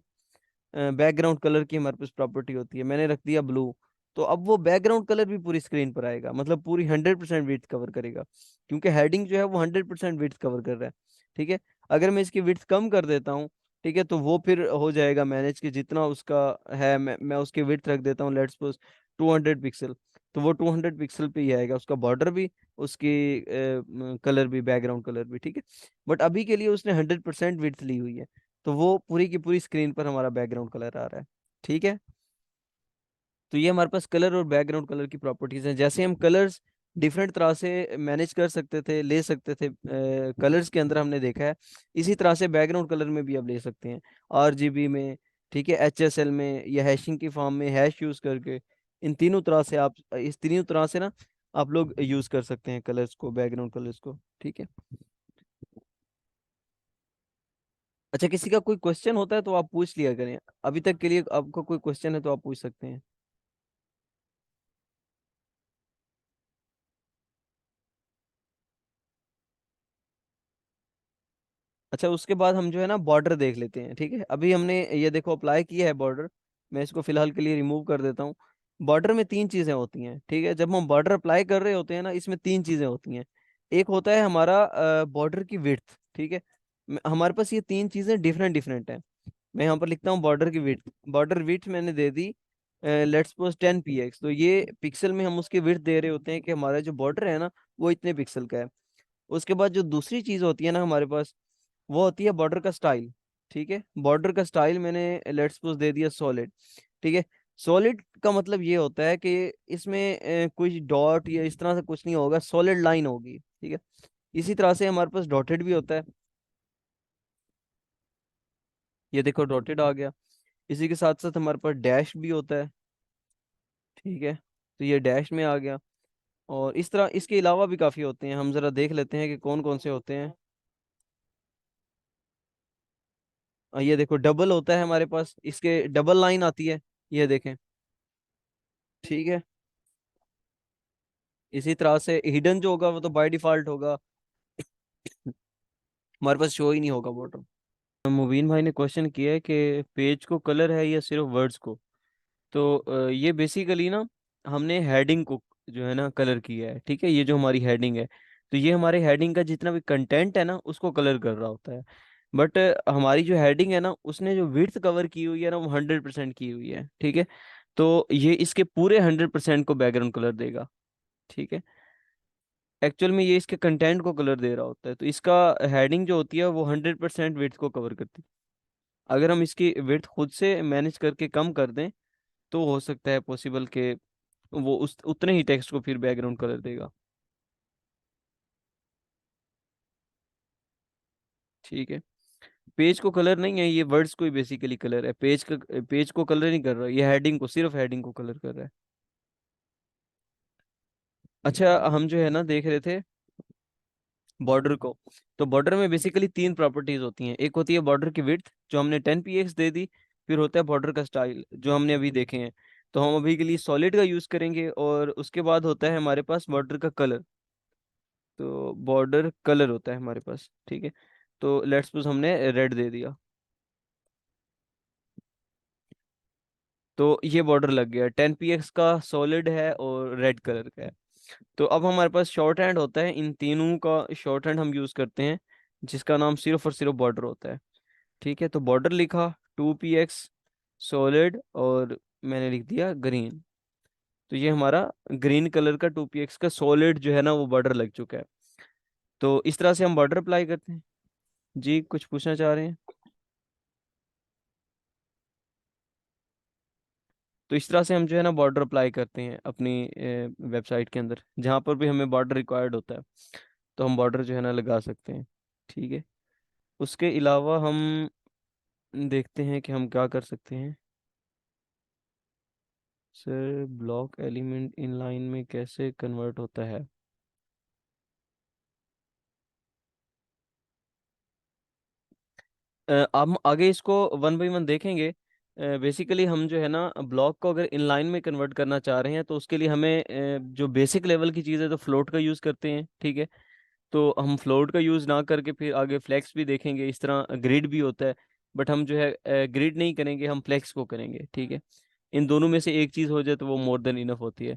बैकग्राउंड कलर की हमारे पास प्रॉपर्टी होती है, मैंने रख दिया ब्लू। तो अब वो बैकग्राउंड कलर भी पूरी स्क्रीन पर आएगा, मतलब पूरी 100% विड्थ कवर करेगा, क्योंकि हेडिंग जो है वो 100% विड्थ कवर कर रहा है। ठीक है, अगर मैं इसकी विड्थ कम कर देता हूँ, ठीक है, तो वो फिर हो जाएगा मैनेज कि जितना उसका है, मैं उसकी विड्थ रख देता हूँ, लेट्स सपोज 200 पिक्सल। तो वो 200 पिक्सल पे ही आएगा, उसका बॉर्डर भी, उसकी कलर भी, बैकग्राउंड कलर भी। ठीक है, बट अभी के लिए उसने 100% विड्थ ली हुई है, तो वो पूरी की पूरी स्क्रीन पर हमारा बैकग्राउंड कलर आ रहा है। ठीक है, तो ये हमारे पास कलर और बैकग्राउंड कलर की प्रॉपर्टीज हैं। जैसे हम कलर्स डिफरेंट तरह से मैनेज कर सकते थे, ले सकते थे कलर्स के अंदर, हमने देखा है, इसी तरह से बैकग्राउंड कलर में भी आप ले सकते हैं, आरजीबी में। ठीक है, एचएसएल में या हैशिंग की फॉर्म में हैश यूज करके, इन तीनों तरह से आप, इस तीनों तरह से ना आप लोग यूज कर सकते हैं कलर्स को, बैकग्राउंड कलर्स को। ठीक है, अच्छा, किसी का कोई क्वेश्चन होता है तो आप पूछ लिया करें। अभी तक के लिए आपको कोई क्वेश्चन है तो आप पूछ सकते हैं। अच्छा, उसके बाद हम जो है ना बॉर्डर देख लेते हैं। ठीक है, अभी हमने ये देखो अप्लाई किया है बॉर्डर। मैं इसको फिलहाल के लिए रिमूव कर देता हूँ। बॉर्डर में तीन चीजें होती हैं। ठीक है, जब हम बॉर्डर अप्लाई कर रहे होते हैं ना, इसमें तीन चीजें होती हैं। एक होता है हमारा बॉर्डर की विड्थ। ठीक है, हमारे पास ये तीन चीजें डिफरेंट डिफरेंट हैं। मैं यहाँ पर लिखता हूँ बॉर्डर की विड्थ। बॉर्डर विड्थ मैंने दे दी लेट्स सपोज 10 px। तो ये पिक्सल में हम उसकी विड्थ दे रहे होते हैं कि हमारा जो बॉर्डर है ना वो इतने पिक्सल का है। उसके बाद जो दूसरी चीज होती है ना हमारे पास, वो होती है बॉर्डर का स्टाइल। ठीक है, बॉर्डर का स्टाइल मैंने लेट्स सपोज दे दिया सॉलिड। ठीक है, सॉलिड का मतलब ये होता है कि इसमें कोई डॉट या इस तरह से कुछ नहीं होगा, सॉलिड लाइन होगी। ठीक है, इसी तरह से हमारे पास डॉटेड भी होता है। ये देखो डॉटेड आ गया। इसी के साथ साथ हमारे पास डैश भी होता है। ठीक है, तो ये डैश में आ गया। और इस तरह इसके अलावा भी काफी होते हैं, हम जरा देख लेते हैं कि कौन कौन से होते हैं। ये देखो डबल होता है हमारे पास, इसके डबल लाइन आती है। ये देखें। ठीक है, इसी तरह से हिडन जो होगा वो तो बाय डिफॉल्ट होगा, हमारे पास शो ही नहीं होगा बॉर्डर। मुबीन भाई ने क्वेश्चन किया है कि पेज को कलर है या सिर्फ वर्ड्स को। तो ये बेसिकली ना हमने हेडिंग को जो है ना कलर किया है। ठीक है, ये जो हमारी हेडिंग है, तो ये हमारे हेडिंग का जितना भी कंटेंट है ना उसको कलर कर रहा होता है। बट हमारी जो हेडिंग है ना उसने जो विड्थ कवर की हुई है ना वो 100% की हुई है। ठीक है, तो ये इसके पूरे 100% को बैकग्राउंड कलर देगा। ठीक है, एक्चुअल में ये इसके कंटेंट को कलर दे रहा होता है, तो इसका हेडिंग जो होती है वो 100% विड्थ को कवर करती है। अगर हम इसकी विड्थ खुद से मैनेज करके कम कर दें तो हो सकता है पॉसिबल के वो उस उतने ही टेक्स्ट को फिर बैकग्राउंड कलर देगा। ठीक है, पेज को कलर नहीं है, ये वर्ड्स को ही बेसिकली कलर है। पेज को कलर नहीं कर रहा, ये हेडिंग को, सिर्फ हेडिंग को कलर कर रहा है। अच्छा, हम जो है ना देख रहे थे बॉर्डर को। तो बॉर्डर में बेसिकली तीन प्रॉपर्टीज होती हैं। एक होती है बॉर्डर की विड्थ जो हमने 10 px दे दी। फिर होता है बॉर्डर का स्टाइल जो हमने अभी देखे हैं। तो हम अभी के लिए सॉलिड का यूज करेंगे। और उसके बाद होता है हमारे पास बॉर्डर का कलर। तो बॉर्डर कलर होता है हमारे पास। ठीक है, तो लेट्स सपोज हमने रेड दे दिया, तो ये बॉर्डर लग गया। 10 px का सॉलिड है और रेड कलर का है। तो अब हमारे पास शॉर्ट हैंड होता है, इन तीनों का शॉर्ट हैंड हम यूज करते हैं, जिसका नाम सिर्फ और सिर्फ बॉर्डर होता है। ठीक है, तो बॉर्डर लिखा 2 px सॉलिड, और मैंने लिख दिया ग्रीन। तो ये हमारा ग्रीन कलर का 2 px का सॉलिड जो है ना वो बॉर्डर लग चुका है। तो इस तरह से हम बॉर्डर अप्लाई करते हैं। जी कुछ पूछना चाह रहे हैं? तो इस तरह से हम जो है ना बॉर्डर अप्लाई करते हैं अपनी वेबसाइट के अंदर, जहाँ पर भी हमें बॉर्डर रिक्वायर्ड होता है तो हम बॉर्डर जो है ना लगा सकते हैं। ठीक है, उसके अलावा हम देखते हैं कि हम क्या कर सकते हैं। Sir block element in line में कैसे कन्वर्ट होता है? हम आगे इसको वन बाई वन देखेंगे। बेसिकली हम जो है ना ब्लॉक को अगर इनलाइन में कन्वर्ट करना चाह रहे हैं तो उसके लिए हमें जो बेसिक लेवल की चीज़ है तो फ्लोट का यूज़ करते हैं। ठीक है, तो हम फ्लोट का यूज़ ना करके फिर आगे फ्लेक्स भी देखेंगे, इस तरह ग्रिड भी होता है। बट हम जो है ग्रिड नहीं करेंगे, हम फ्लेक्स को करेंगे। ठीक है, इन दोनों में से एक चीज़ हो जाए तो वो मोर देन इनफ होती है।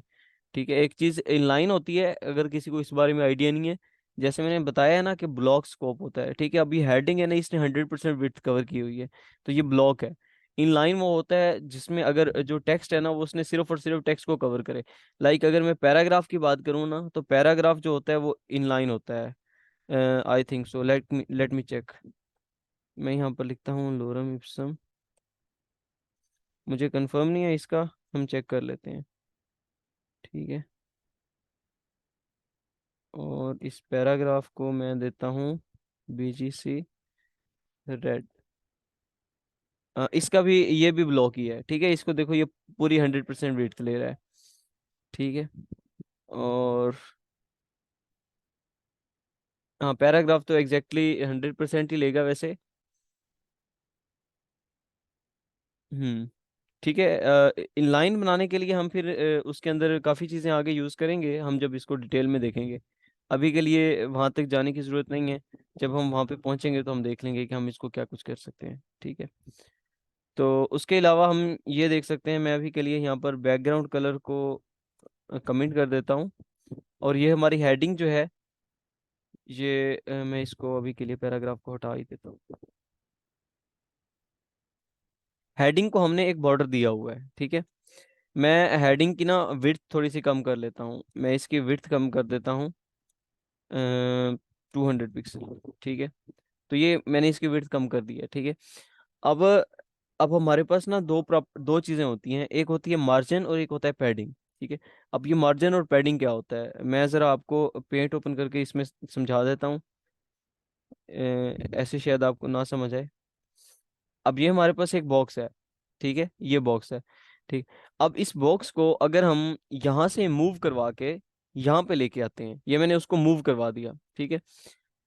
ठीक है, एक चीज़ इनलाइन होती है, अगर किसी को इस बारे में आइडिया नहीं है, जैसे मैंने बताया है ना कि ब्लॉक स्कोप होता है। ठीक है, अभी हेडिंग है ना इसने 100% विड्थ कवर की हुई है, तो ये ब्लॉक है। इनलाइन वो होता है जिसमें अगर जो टेक्स्ट है ना वो उसने सिर्फ और सिर्फ टेक्स्ट को कवर करे। लाइक अगर मैं पैराग्राफ की बात करूँ ना तो पैराग्राफ जो होता है वो इनलाइन होता है। I think so, let me check. मैं यहाँ पर लिखता हूँ लोरम इप्सम, मुझे कंफर्म नहीं है इसका, हम चेक कर लेते हैं। ठीक है, और इस पैराग्राफ को मैं देता हूँ BGC रेड। इसका भी, ये भी ब्लॉक ही है। ठीक है, इसको देखो ये पूरी 100% वेट ले रहा है। ठीक है, और हाँ पैराग्राफ तो एग्जैक्टली 100% ही लेगा वैसे। हम्म, ठीक है। इनलाइन बनाने के लिए हम फिर उसके अंदर काफ़ी चीज़ें आगे यूज़ करेंगे हम जब इसको डिटेल में देखेंगे। अभी के लिए वहाँ तक जाने की ज़रूरत नहीं है। जब हम वहाँ पे पहुँचेंगे तो हम देख लेंगे कि हम इसको क्या कुछ कर सकते हैं, ठीक है। तो उसके अलावा हम ये देख सकते हैं, मैं अभी के लिए यहाँ पर बैकग्राउंड कलर को कमेंट कर देता हूँ। और ये हमारी हेडिंग जो है, ये मैं इसको अभी के लिए पैराग्राफ को हटा ही देता हूँ। हेडिंग को हमने एक बॉर्डर दिया हुआ है, ठीक है। मैं हेडिंग की ना विड्थ थोड़ी सी कम कर लेता हूँ, मैं इसकी विड्थ कम कर देता हूँ 200 पिक्सल, ठीक है। तो ये मैंने इसकी विड्थ कम कर दी है, ठीक है। अब अब हमारे पास ना दो चीज़ें होती हैं, एक होती है मार्जिन और एक होता है पैडिंग, ठीक है। अब ये मार्जिन और पैडिंग क्या होता है, मैं ज़रा आपको पेंट ओपन करके इसमें समझा देता हूँ, ऐसे शायद आपको ना समझ आए। अब ये हमारे पास एक बॉक्स है, ठीक है, ये बॉक्स है, ठीक। अब इस बॉक्स को अगर हम यहाँ से मूव करवा के यहाँ पे लेके आते हैं, ये मैंने उसको मूव करवा दिया, ठीक है।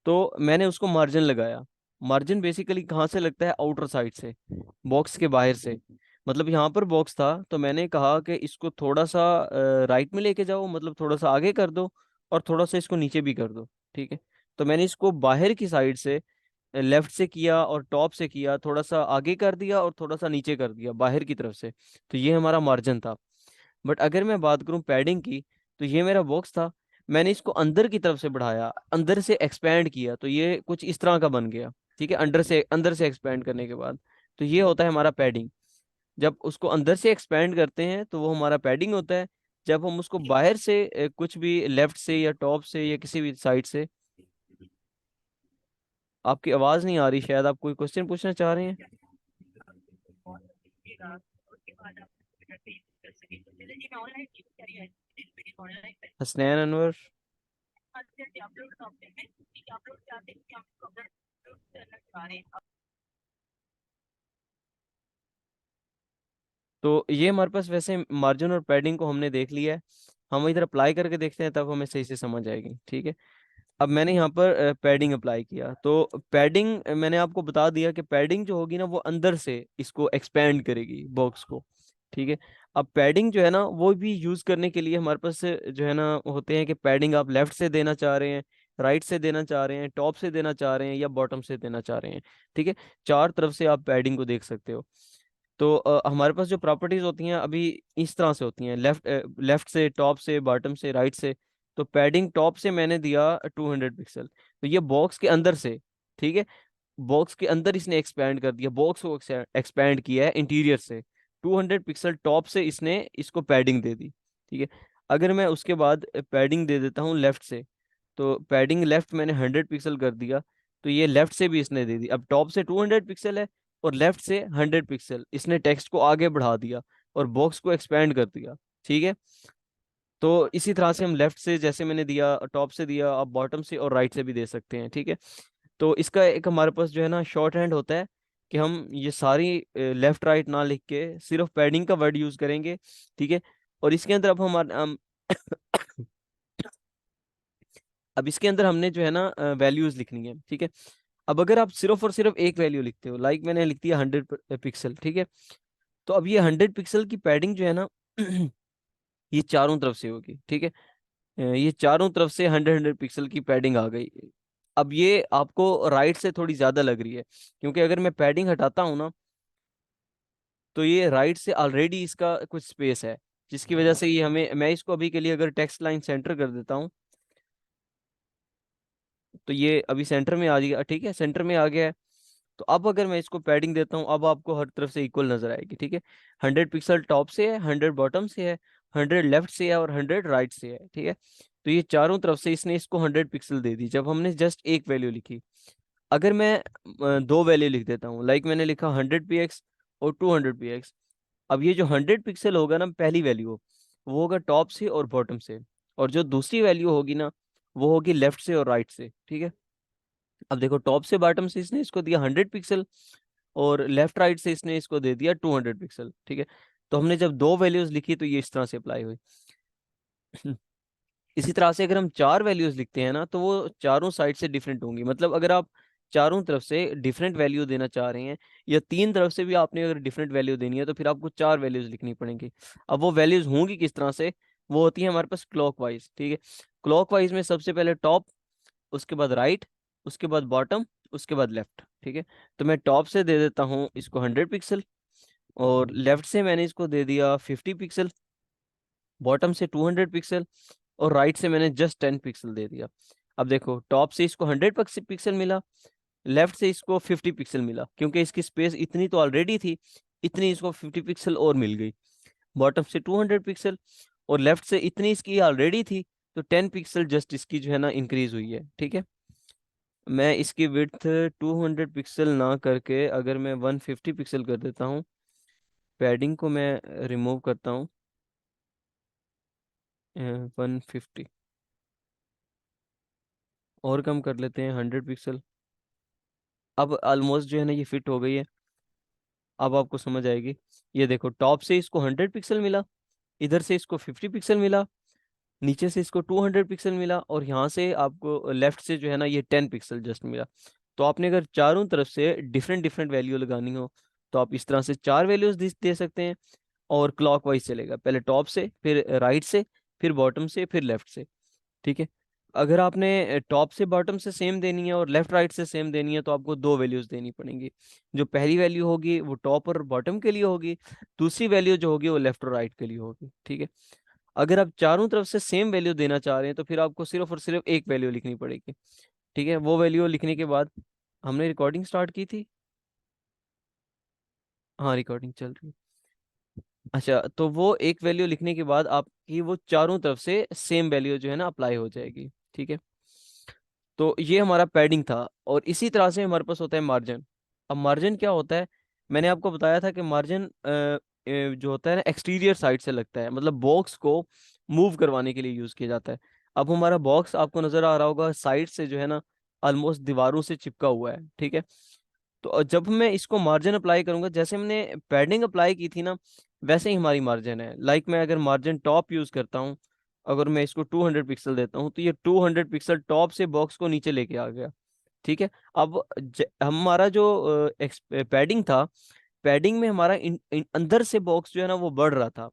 तो मैंने उसको मार्जिन लगाया। मार्जिन बेसिकली कहाँ से लगता है, आउटर साइड से, बॉक्स के बाहर से। मतलब यहाँ पर बॉक्स था तो मैंने कहा कि इसको थोड़ा सा राइट में लेके जाओ, मतलब थोड़ा सा आगे कर दो, और थोड़ा सा इसको नीचे भी कर दो, ठीक है। तो मैंने इसको बाहर की साइड से लेफ्ट से किया और टॉप से किया, थोड़ा सा आगे कर दिया और थोड़ा सा नीचे कर दिया बाहर की तरफ से। तो ये हमारा मार्जिन था। बट अगर मैं बात करूं पैडिंग की, तो ये मेरा बॉक्स था, मैंने इसको अंदर की तरफ से बढ़ाया, अंदर से एक्सपैंड किया, तो ये कुछ इस तरह का बन गया, ठीक है। अंदर से एक्सपैंड करने के बाद, तो ये होता है हमारा पैडिंग। जब उसको अंदर से एक्सपैंड करते हैं तो वो हमारा पैडिंग होता है। जब हम उसको बाहर से कुछ भी लेफ्ट से या टॉप से या किसी भी साइड से, आपकी आवाज नहीं आ रही, शायद आप कोई क्वेश्चन पूछना चाह रहे हैं। हसनैन अनवर। तो ये हमारे पास वैसे मार्जिन और पैडिंग को हमने देख लिया है। हम इधर अप्लाई करके देखते हैं, तब हमें सही से समझ आएगी, ठीक है। अब मैंने यहाँ पर पैडिंग अप्लाई किया, तो पैडिंग मैंने आपको बता दिया कि पैडिंग जो होगी ना वो अंदर से इसको एक्सपेंड करेगी बॉक्स को, ठीक है। अब पैडिंग जो है ना वो भी यूज करने के लिए हमारे पास जो है ना होते हैं कि पैडिंग आप लेफ्ट से देना चाह रहे हैं, राइट से देना चाह रहे हैं, टॉप से देना चाह रहे हैं, या बॉटम से देना चाह रहे हैं, ठीक है। चार तरफ से आप पैडिंग को देख सकते हो। तो हमारे पास जो प्रॉपर्टीज होती हैं अभी इस तरह से होती हैं, लेफ्ट से, टॉप से, बॉटम से, राइट से। तो पैडिंग टॉप से मैंने दिया 200 पिक्सल, तो ये बॉक्स के अंदर से, ठीक है, बॉक्स के अंदर इसने एक्सपैंड कर दिया, बॉक्स को एक्सपैंड किया है इंटीरियर से। 200 पिक्सल टॉप से इसने इसको पैडिंग दे दी, ठीक है। अगर मैं उसके बाद पैडिंग दे देता हूँ लेफ्ट से, तो पैडिंग लेफ्ट मैंने 100 पिक्सल कर दिया, तो ये लेफ्ट से भी इसने दे दी। अब टॉप से 200 पिक्सल है और लेफ्ट से 100 पिक्सल, इसने टेक्स्ट को आगे बढ़ा दिया और बॉक्स को एक्सपैंड कर दिया, ठीक है। तो इसी तरह से हम लेफ्ट से जैसे मैंने दिया, टॉप से दिया, आप बॉटम से और राइट से भी दे सकते हैं, ठीक है। तो इसका एक हमारे पास जो है ना शॉर्ट हैंड होता है कि हम ये सारी लेफ्ट राइट ना लिख के सिर्फ पैडिंग का वर्ड यूज करेंगे, ठीक है। और इसके अंदर अब हम अब इसके अंदर हमने जो है ना वैल्यूज लिखनी है, ठीक है। अब अगर आप सिर्फ और सिर्फ एक वैल्यू लिखते हो, लाइक मैंने लिख दिया 100 पिक्सल, ठीक है। तो अब ये 100 पिक्सल की पैडिंग जो है ना ये चारों तरफ से होगी, ठीक है। ये चारों तरफ से 100 पिक्सल की पैडिंग आ गई। अब ये आपको राइट से थोड़ी ज्यादा लग रही है, क्योंकि अगर मैं पैडिंग हटाता हूँ ना, तो ये राइट से ऑलरेडी इसका कुछ स्पेस है, जिसकी वजह से ये हमें, मैं इसको अभी के लिए अगर टेक्स्ट लाइन सेंटर कर देता हूँ, तो ये अभी सेंटर में आ गया, ठीक है, सेंटर में आ गया है। तो अब अगर मैं इसको पैडिंग देता हूँ, अब आपको हर तरफ से इक्वल नजर आएगी, ठीक है। 100 पिक्सल टॉप से है, 100 बॉटम से है, 100 लेफ्ट से है और 100 राइट से है, ठीक है। तो ये चारों तरफ से इसने इसको 100 पिक्सल दे दी जब हमने जस्ट एक वैल्यू लिखी। अगर मैं दो वैल्यू लिख देता हूँ, लाइक मैंने लिखा 100 px और 200 px। अब ये जो 100 पिक्सल होगा ना पहली वैल्यू, वो होगा टॉप से और बॉटम से, और जो दूसरी वैल्यू होगी ना वो होगी लेफ्ट से और राइट से, ठीक है। अब देखो, टॉप से बॉटम से इसने इसको दिया 100 पिक्सल, और लेफ्ट राइट से इसने इसको दे दिया 200 पिक्सल, ठीक है। तो हमने जब दो वैल्यूज लिखी तो ये इस तरह से अप्लाई हुई। इसी तरह से अगर हम चार वैल्यूज लिखते हैं ना, तो वो चारों साइड से डिफरेंट होंगी। मतलब अगर आप चारों तरफ से डिफरेंट वैल्यू देना चाह रहे हैं, या तीन तरफ से भी आपने अगर डिफरेंट वैल्यू देनी है, तो फिर आपको चार वैल्यूज लिखनी पड़ेंगी। अब वो वैल्यूज होंगी किस तरह से, वो होती है हमारे पास क्लॉकवाइज, ठीक है। क्लॉकवाइज में सबसे पहले टॉप, उसके बाद राइट, उसके बाद बॉटम, उसके बाद लेफ्ट। ठीक है, तो मैं टॉप से दे देता हूँ इसको 100 पिक्सल, और लेफ्ट से मैंने इसको दे दिया 50 पिक्सल, बॉटम से 200 पिक्सल, और राइट से मैंने जस्ट 10 पिक्सल दे दिया। अब देखो, टॉप से इसको 100 पिक्सल मिला, लेफ्ट से इसको 50 पिक्सल मिला, क्योंकि इसकी स्पेस इतनी तो ऑलरेडी थी, इतनी इसको 50 पिक्सल और मिल गई। बॉटम से 200 पिक्सल, और लेफ्ट से इतनी इसकी ऑलरेडी थी, तो 10 पिक्सल जस्ट इसकी जो है ना इंक्रीज हुई है। ठीक है, मैं इसकी विड्थ 200 पिक्सल ना करके अगर मैं 150 पिक्सल कर देता हूँ, पैडिंग को मैं रिमूव करता हूँ, 150, और कम कर लेते हैं 100 पिक्सल। अब ऑलमोस्ट जो है ना ये फिट हो गई है। अब आपको समझ आएगी। ये देखो, टॉप से इसको 100 पिक्सल मिला, इधर से इसको 50 पिक्सल मिला, नीचे से इसको 200 पिक्सल मिला, और यहाँ से आपको लेफ्ट से जो है ना ये 10 पिक्सल जस्ट मिला। तो आपने अगर चारों तरफ से डिफरेंट डिफरेंट वैल्यू लगानी हो, तो आप इस तरह से 4 वैल्यूज दे सकते हैं, और क्लॉकवाइज चलेगा, पहले टॉप से, फिर राइट से, फिर बॉटम से, फिर लेफ्ट से। ठीक है, अगर आपने टॉप से बॉटम से सेम देनी है और लेफ्ट राइट से सेम देनी है, तो आपको 2 वैल्यूज देनी पड़ेंगी। जो पहली वैल्यू होगी वो टॉप और बॉटम के लिए होगी, दूसरी वैल्यू जो होगी वो लेफ्ट और राइट के लिए होगी। ठीक है, अगर आप चारों तरफ से सेम वैल्यू देना चाह रहे हैं, तो फिर आपको सिर्फ और सिर्फ एक वैल्यू लिखनी पड़ेगी। ठीक है, वो वैल्यू लिखने के बाद, हमने रिकॉर्डिंग स्टार्ट की थी। हाँ, रिकॉर्डिंग चल रही है। अच्छा, तो वो एक वैल्यू लिखने के बाद आपकी वो चारों तरफ से सेम वैल्यू जो है ना अप्लाई हो जाएगी। ठीक है, तो ये हमारा पैडिंग था, और इसी तरह से हमारे पास होता है मार्जिन। अब मार्जिन क्या होता है, मैंने आपको बताया था कि मार्जिन जो होता है ना एक्सटीरियर साइड से लगता है, मतलब बॉक्स को मूव करवाने के लिए यूज किया जाता है। अब हमारा बॉक्स आपको नजर आ रहा होगा साइड से जो है ना ऑलमोस्ट दीवारों से चिपका हुआ है। ठीक है, तो जब मैं इसको मार्जिन अप्लाई करूंगा, जैसे हमने पैडिंग अप्लाई की थी ना, वैसे ही हमारी मार्जिन है। लाइक मैं अगर मार्जिन टॉप यूज करता हूँ, अगर मैं इसको 200 पिक्सल देता हूँ, तो ये 200 पिक्सल टॉप से बॉक्स को नीचे लेके आ गया। ठीक है, अब हमारा जो पैडिंग था, पैडिंग में हमारा अंदर से बॉक्स जो है ना वो बढ़ रहा था।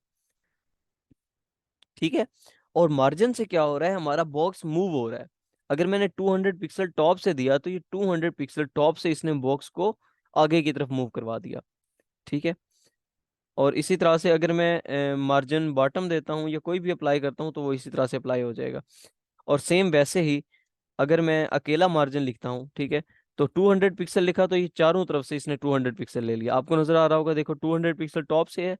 ठीक है, और मार्जिन से क्या हो रहा है, हमारा बॉक्स मूव हो रहा है। अगर मैंने 200 पिक्सल टॉप से दिया, तो ये 200 पिक्सल टॉप से इसने बॉक्स को आगे की तरफ मूव करवा दिया। ठीक है, और इसी तरह से अगर मैं मार्जिन बॉटम देता हूँ या कोई भी अप्लाई करता हूँ, तो वो इसी तरह से अप्लाई हो जाएगा। और सेम वैसे ही अगर मैं अकेला मार्जिन लिखता हूँ, ठीक है, तो 200 पिक्सल लिखा, तो ये चारों तरफ से इसने 200 पिक्सल ले लिया। आपको नजर आ रहा होगा, देखो 200 पिक्सल टॉप से है,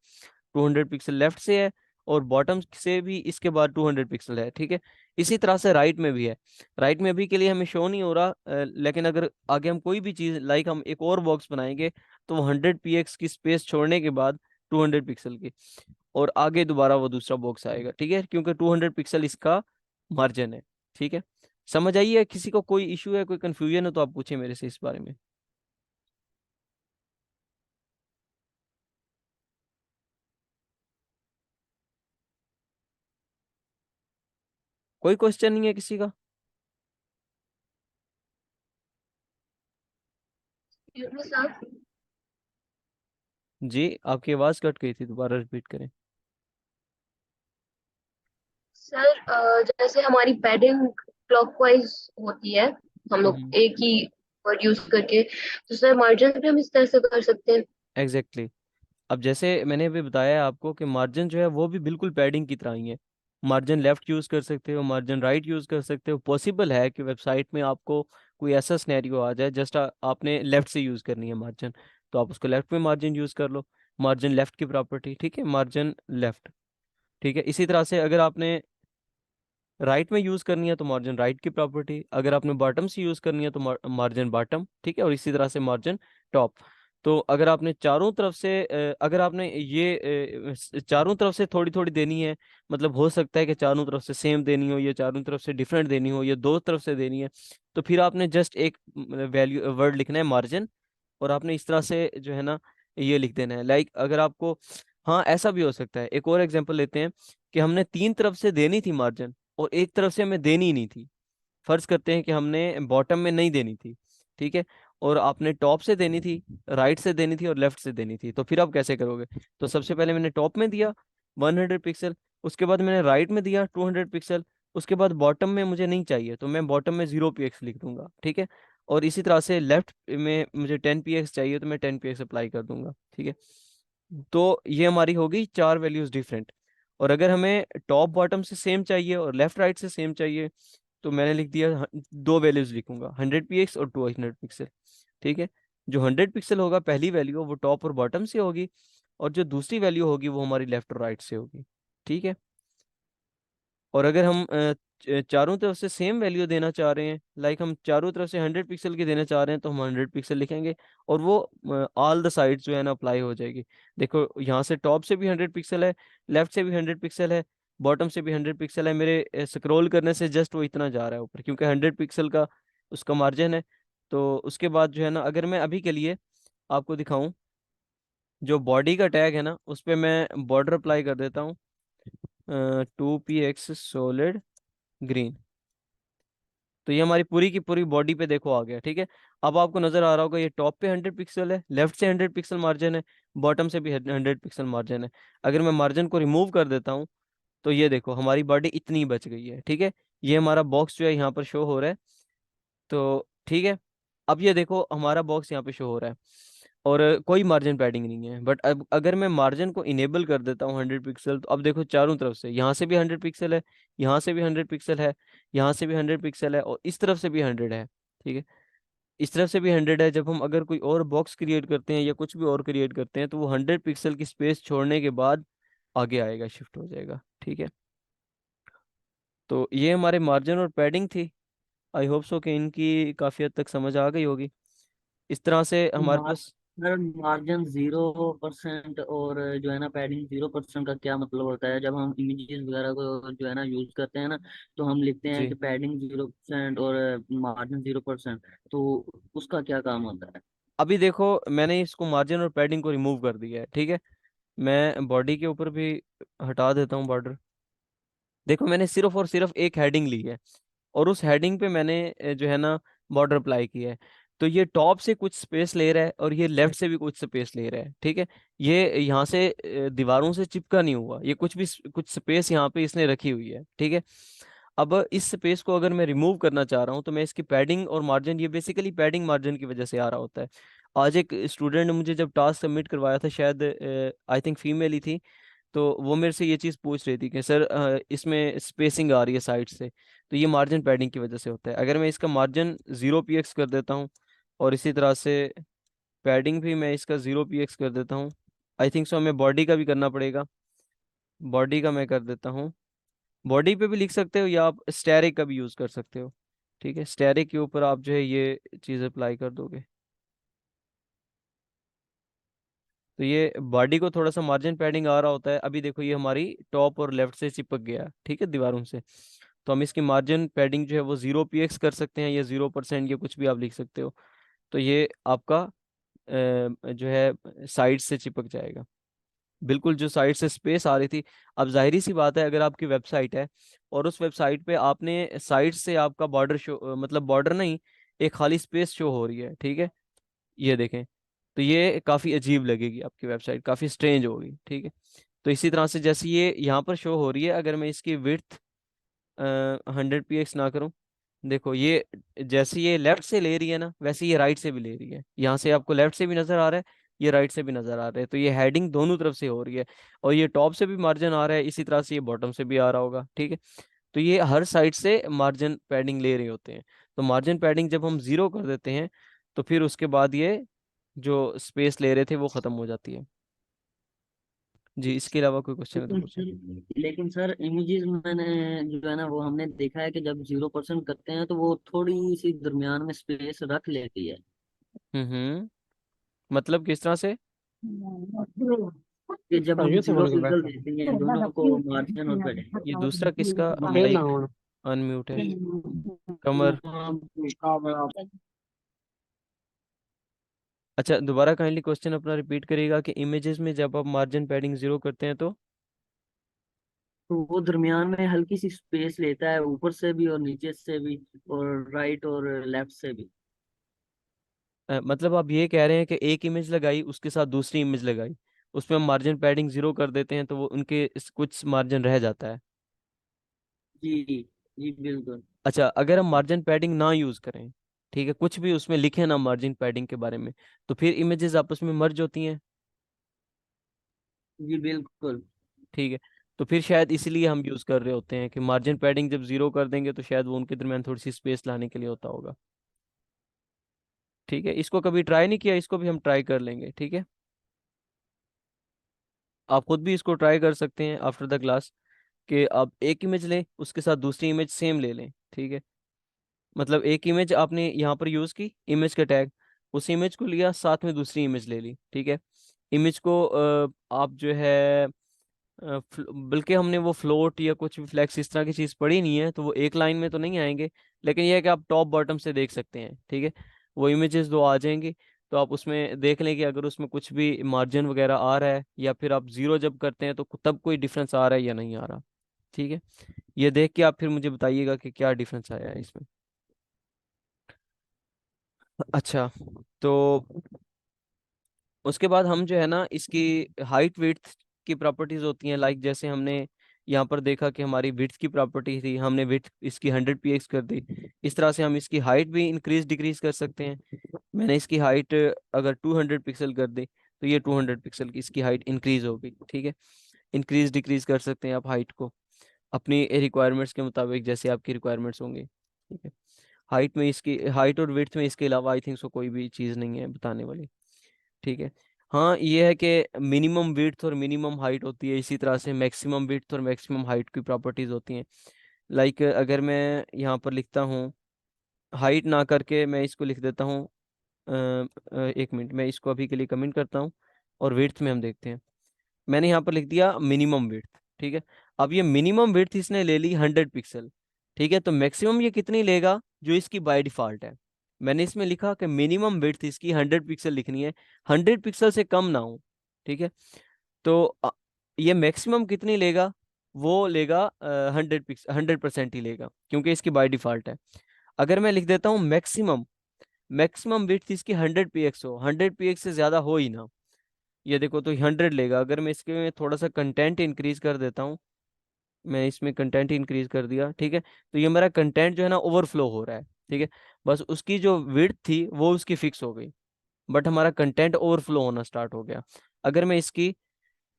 200 पिक्सल लेफ्ट से है, और बॉटम से भी इसके बाद 200 पिक्सल है। ठीक है, इसी तरह से राइट में भी है। राइट में अभी के लिए हमें शो नहीं हो रहा, लेकिन अगर आगे हम कोई भी चीज़ लाइक हम एक और बॉक्स बनाएंगे, तो वो 100 px की स्पेस छोड़ने के बाद 200 पिक्सल की, और आगे दोबारा वो दूसरा बॉक्स आएगा। ठीक है, क्योंकि 200 पिक्सल इसका मार्जिन है। ठीक है, समझ आइए। किसी को कोई इशू है, कोई कंफ्यूजन है, तो आप पूछे मेरे से इस बारे में। कोई क्वेश्चन नहीं है किसी का? सर जी, आपकी आवाज़ कट गई थी, दोबारा रिपीट करें। सर जैसे हमारी पैडिंग क्लॉकवाइज होती है, हम लोग हम्म, एक ही वर्ड यूज करके, तो सर मार्जिन भी हम इस तरह से कर सकते हैं। Exactly exactly. अब जैसे मैंने अभी बताया आपको कि मार्जिन जो है वो भी बिल्कुल पैडिंग की तरह ही है। मार्जिन लेफ्ट यूज कर सकते हो, मार्जिन राइट यूज कर सकते हो। पॉसिबल है कि वेबसाइट में आपको कोई ऐसा सिनेरियो आ जाए, जस्ट आपने लेफ्ट से यूज करनी है मार्जिन, तो आप उसको लेफ्ट में मार्जिन यूज कर लो। मार्जिन लेफ्ट की प्रॉपर्टी, ठीक है, मार्जिन लेफ्ट। ठीक है, इसी तरह से अगर आपने राइट में यूज करनी है, तो मार्जिन राइट की प्रॉपर्टी। अगर आपने बॉटम से यूज करनी है, तो मार्जिन बॉटम। ठीक है, और इसी तरह से मार्जिन टॉप। तो अगर आपने चारों तरफ से अगर आपने ये चारों तरफ से थोड़ी थोड़ी देनी है, मतलब हो सकता है कि चारों तरफ से सेम देनी हो, या चारों तरफ से डिफरेंट देनी हो, या दो तरफ से देनी है, तो फिर आपने जस्ट एक वैल्यू वर्ड लिखना है मार्जिन, और आपने इस तरह से जो है ना ये लिख देना है। लाइक अगर आपको, हाँ ऐसा भी हो सकता है। एक और एग्जांपल लेते हैं कि हमने तीन तरफ से देनी थी मार्जिन, और एक तरफ से हमें देनी ही नहीं थी। फर्ज करते हैं कि हमने बॉटम में नहीं देनी थी, ठीक है, और आपने टॉप से देनी थी, राइट से देनी थी, और लेफ्ट से देनी थी। तो फिर आप कैसे करोगे? तो सबसे पहले मैंने टॉप में दिया 100 पिक्सल, उसके बाद मैंने राइट में दिया 200 पिक्सल, उसके बाद बॉटम में मुझे नहीं चाहिए तो मैं बॉटम में 0 px लिख दूंगा, ठीक है। और इसी तरह से लेफ्ट में मुझे 10 px चाहिए तो मैं 10 px अप्लाई कर दूंगा, ठीक है। तो ये हमारी हो गई 4 वैल्यूज डिफरेंट। और अगर हमें टॉप बॉटम से सेम चाहिए और लेफ्ट राइट से सेम चाहिए तो मैंने लिख दिया 2 वैल्यूज लिखूंगा, 100 px और 200 पिक्सल, ठीक है। जो 100 पिक्सल होगा पहली वैल्यू वो टॉप और बॉटम से होगी, और जो दूसरी वैल्यू होगी वो हमारी लेफ्ट और राइट से होगी, ठीक है। और अगर हम चारों तरफ से सेम वैल्यू देना चाह रहे हैं, लाइक हम चारों तरफ से 100 पिक्सल की देना चाह रहे हैं, तो हम 100 पिक्सल लिखेंगे और वो ऑल द साइड्स जो है ना अप्लाई हो जाएगी। देखो यहाँ से टॉप से भी 100 पिक्सल है, लेफ्ट से भी 100 पिक्सल है, बॉटम से भी 100 पिक्सल है। मेरे स्क्रॉल करने से जस्ट वो इतना जा रहा है ऊपर, क्योंकि 100 पिक्सल का उसका मार्जिन है। तो उसके बाद जो है ना, अगर मैं अभी के लिए आपको दिखाऊं, जो बॉडी का टैग है ना उस पे मैं बॉर्डर अप्लाई कर देता हूँ, 2 px सॉलिड ग्रीन। तो ये हमारी पूरी की पूरी बॉडी पे देखो आ गया, ठीक है। अब आपको नजर आ रहा होगा ये टॉप पे 100 पिक्सल है, लेफ्ट से 100 पिक्सल मार्जिन है, बॉटम से भी 100 पिक्सल मार्जिन है। अगर मैं मार्जिन को रिमूव कर देता हूँ तो ये देखो हमारी बॉडी इतनी बच गई है, ठीक है। ये हमारा बॉक्स जो है यहाँ पर शो हो रहा है, तो ठीक है। अब ये देखो हमारा बॉक्स यहाँ पे शो हो रहा है और कोई मार्जिन पैडिंग नहीं है। बट अब अगर मैं मार्जिन को इनेबल कर देता हूँ 100 पिक्सल, तो अब देखो चारों तरफ से, यहाँ से भी 100 पिक्सल है, यहाँ से भी 100 पिक्सल है, यहाँ से भी 100 पिक्सल है, और इस तरफ से भी 100 है, ठीक है। इस तरफ से भी 100 है। जब हम अगर कोई और बॉक्स क्रिएट करते हैं या कुछ भी और क्रिएट करते हैं तो वो 100 पिक्सल की स्पेस छोड़ने के बाद आगे आएगा, शिफ्ट हो जाएगा, ठीक है। तो ये हमारे मार्जिन और पैडिंग थी। आई होप सो कि इनकी काफ़ी हद तक समझ आ गई होगी। इस तरह से हमारे पास मार्जिन 0% और जो है ना पैडिंग 0% का क्या मतलब होता है? जब हम इमेजेस वगैरह को जो है ना यूज करते हैं ना, तो हम लिखते हैं जी, कि पैडिंग 0% और मार्जिन 0%। तो उसका क्या काम होता है? अभी देखो मैंने इसको मार्जिन और पैडिंग को रिमूव कर दिया है, ठीक है। मैं बॉडी के ऊपर भी हटा देता हूँ बॉर्डर। देखो मैंने सिर्फ और सिर्फ एक हेडिंग ली है और उस हेडिंग पे मैंने जो है ना बॉर्डर अप्लाई किया है। तो ये टॉप से कुछ स्पेस ले रहा है और ये लेफ्ट से भी कुछ स्पेस ले रहा है, ठीक है। ये यहाँ से दीवारों से चिपका नहीं हुआ, ये कुछ भी कुछ स्पेस यहाँ पे इसने रखी हुई है, ठीक है। अब इस स्पेस को अगर मैं रिमूव करना चाह रहा हूँ तो मैं इसकी पैडिंग और मार्जिन, ये बेसिकली पैडिंग मार्जिन की वजह से आ रहा होता है। आज एक स्टूडेंट ने मुझे जब टास्क सबमिट करवाया था, शायद आई थिंक फीमेल ही थी, तो वो मेरे से ये चीज़ पूछ रही थी कि सर इसमें स्पेसिंग आ रही है साइड से, तो ये मार्जिन पैडिंग की वजह से होता है। अगर मैं इसका मार्जिन 0 px कर देता हूँ और इसी तरह से पैडिंग भी मैं इसका 0 px कर देता हूँ, आई थिंक सो हमें बॉडी का भी करना पड़ेगा। बॉडी का मैं कर देता हूँ, बॉडी पे भी लिख सकते हो या आप स्टैरिक का भी यूज़ कर सकते हो, ठीक है। स्टैरिक के ऊपर आप जो है ये चीज़ अप्लाई कर दोगे तो ये बॉडी को थोड़ा सा मार्जिन पैडिंग आ रहा होता है। अभी देखो ये हमारी टॉप और लेफ्ट से चिपक गया, ठीक है, दीवारों से। तो हम इसकी मार्जिन पैडिंग जो है वो 0 px कर सकते हैं या 0% या कुछ भी आप लिख सकते हो। तो ये आपका जो है साइड से चिपक जाएगा, बिल्कुल जो साइड से स्पेस आ रही थी। अब जाहिर सी बात है अगर आपकी वेबसाइट है और उस वेबसाइट पे आपने साइड से आपका बॉर्डर शो, मतलब बॉर्डर नहीं, एक खाली स्पेस शो हो रही है, ठीक है, ये देखें, तो ये काफ़ी अजीब लगेगी, आपकी वेबसाइट काफ़ी स्ट्रेंज होगी, ठीक है। तो इसी तरह से जैसे ये यहाँ पर शो हो रही है, अगर मैं इसकी विड्थ 100 px ना करूँ, देखो ये जैसे ये लेफ्ट से ले रही है ना वैसे ये राइट से भी ले रही है। यहाँ से आपको लेफ्ट से भी नजर आ रहा है, ये राइट से भी नजर आ रहा है, तो ये हेडिंग दोनों तरफ से हो रही है। और ये टॉप से भी मार्जिन आ रहा है, इसी तरह से ये बॉटम से भी आ रहा होगा, ठीक है। तो ये हर साइड से मार्जिन पैडिंग ले रहे होते हैं। तो मार्जिन पैडिंग जब हम 0 कर देते हैं तो फिर उसके बाद ये जो स्पेस ले रहे थे वो खत्म हो जाती है। जी, इसके अलावा कोई क्वेश्चन है तो पूछें। लेकिन सर इमेजेस मैंने जो है ना वो हमने देखा है कि जब 0% करते हैं तो वो थोड़ी सी दरमियान में स्पेस रख लेती है। मतलब किस तरह से? कि जब हम 0 पिक्सल देते हैं दोनों को, मार्जिन और ये दूसरा किसका पैडिंग। माइक अनम्यूट है? कमर। अच्छा, दोबारा काइंडली क्वेश्चन अपना रिपीट करिएगा कि इमेजेस में जब आप मार्जिन पैडिंग 0 करते हैं तो तो वो दरमियान में हल्की सी स्पेस लेता है, ऊपर से भी और नीचे से भी और राइट और लेफ्ट से भी। मतलब आप ये कह रहे हैं कि एक इमेज लगाई उसके साथ दूसरी इमेज लगाई, उसमें हम मार्जिन पैडिंग 0 कर देते हैं तो वो उनके कुछ मार्जिन रह जाता है। जी। जी बिल्कुल। अच्छा, अगर हम मार्जिन पैडिंग ना यूज करें, ठीक है, कुछ भी उसमें लिखे ना मार्जिन पैडिंग के बारे में, तो फिर इमेजेस आपस में मर्ज होती हैं। जी बिल्कुल। ठीक है, तो फिर शायद इसलिए हम यूज कर रहे होते हैं कि मार्जिन पैडिंग जब जीरो कर देंगे तो शायद वो उनके दरमियान थोड़ी सी स्पेस लाने के लिए होता होगा। ठीक है, इसको कभी ट्राई नहीं किया, इसको भी हम ट्राई कर लेंगे। ठीक है, आप खुद भी इसको ट्राई कर सकते हैं आफ्टर द क्लास, कि आप एक इमेज लें, उसके साथ दूसरी इमेज सेम ले लें। ठीक है, मतलब एक इमेज आपने यहाँ पर यूज की, इमेज का टैग, उस इमेज को लिया, साथ में दूसरी इमेज ले ली। ठीक है, इमेज को आप जो है बल्कि हमने वो फ्लोट या कुछ भी फ्लैक्स इस तरह की चीज़ पढ़ी नहीं है, तो वो एक लाइन में तो नहीं आएंगे, लेकिन यह है कि आप टॉप बॉटम से देख सकते हैं। ठीक है, वो इमेजेस दो आ जाएंगी, तो आप उसमें देख लें कि अगर उसमें कुछ भी मार्जिन वगैरह आ रहा है, या फिर आप जीरो जब करते हैं तो तब कोई डिफरेंस आ रहा है या नहीं आ रहा। ठीक है, ये देख के आप फिर मुझे बताइएगा कि क्या डिफरेंस आया है इसमें। अच्छा, तो उसके बाद हम जो है ना, इसकी हाइट विड्थ की प्रॉपर्टीज होती हैं, लाइक जैसे हमने यहाँ पर देखा कि हमारी विड्थ की प्रॉपर्टी थी, हमने विड्थ इसकी 100 px कर दी। इस तरह से हम इसकी हाइट भी इंक्रीज डिक्रीज कर सकते हैं। मैंने इसकी हाइट अगर 200 पिक्सल कर दी, तो ये 200 पिक्सल की इसकी हाइट इंक्रीज होगी। ठीक है, इंक्रीज डिक्रीज कर सकते हैं आप हाइट को अपनी रिक्वायरमेंट्स के मुताबिक, जैसे आपकी रिक्वायरमेंट्स होंगी। ठीक है, हाइट में इसकी, हाइट और विड्थ में इसके अलावा आई थिंक सो कोई भी चीज़ नहीं है बताने वाली। ठीक है, हाँ ये है कि मिनिमम विड्थ और मिनिमम हाइट होती है, इसी तरह से मैक्सिमम विड्थ और मैक्सिमम हाइट की प्रॉपर्टीज होती हैं। लाइक अगर मैं यहाँ पर लिखता हूँ, हाइट ना करके मैं इसको लिख देता हूँ, एक मिनट, मैं इसको अभी के लिए कमेंट करता हूँ, और विड्थ में हम देखते हैं। मैंने यहाँ पर लिख दिया मिनिमम विड्थ। ठीक है, अब ये मिनिमम विड्थ इसने ले ली 100 पिक्सल। ठीक है, तो मैक्सिमम ये कितनी लेगा जो इसकी बाय डिफॉल्ट है। मैंने इसमें लिखा कि मिनिमम विड्थ इसकी 100 पिक्सल लिखनी है, 100 पिक्सल से कम ना हो। ठीक है, तो ये मैक्सिमम कितनी लेगा, वो लेगा 100 पिक्सल, 100% ही लेगा, क्योंकि इसकी बाय डिफॉल्ट है। अगर मैं लिख देता हूँ मैक्सिमम, मैक्सिमम विड्थ इसकी 100 px हो, 100 px से ज्यादा हो ही ना, ये देखो तो 100 लेगा। अगर मैं इसके में थोड़ा सा कंटेंट इंक्रीज कर देता हूँ, मैं इसमें कंटेंट इंक्रीज कर दिया। ठीक है, तो ये मेरा कंटेंट जो है ना ओवरफ्लो हो रहा है। ठीक है, बस उसकी जो विड्थ थी वो उसकी फिक्स हो गई, बट हमारा कंटेंट ओवरफ्लो होना स्टार्ट हो गया। अगर मैं इसकी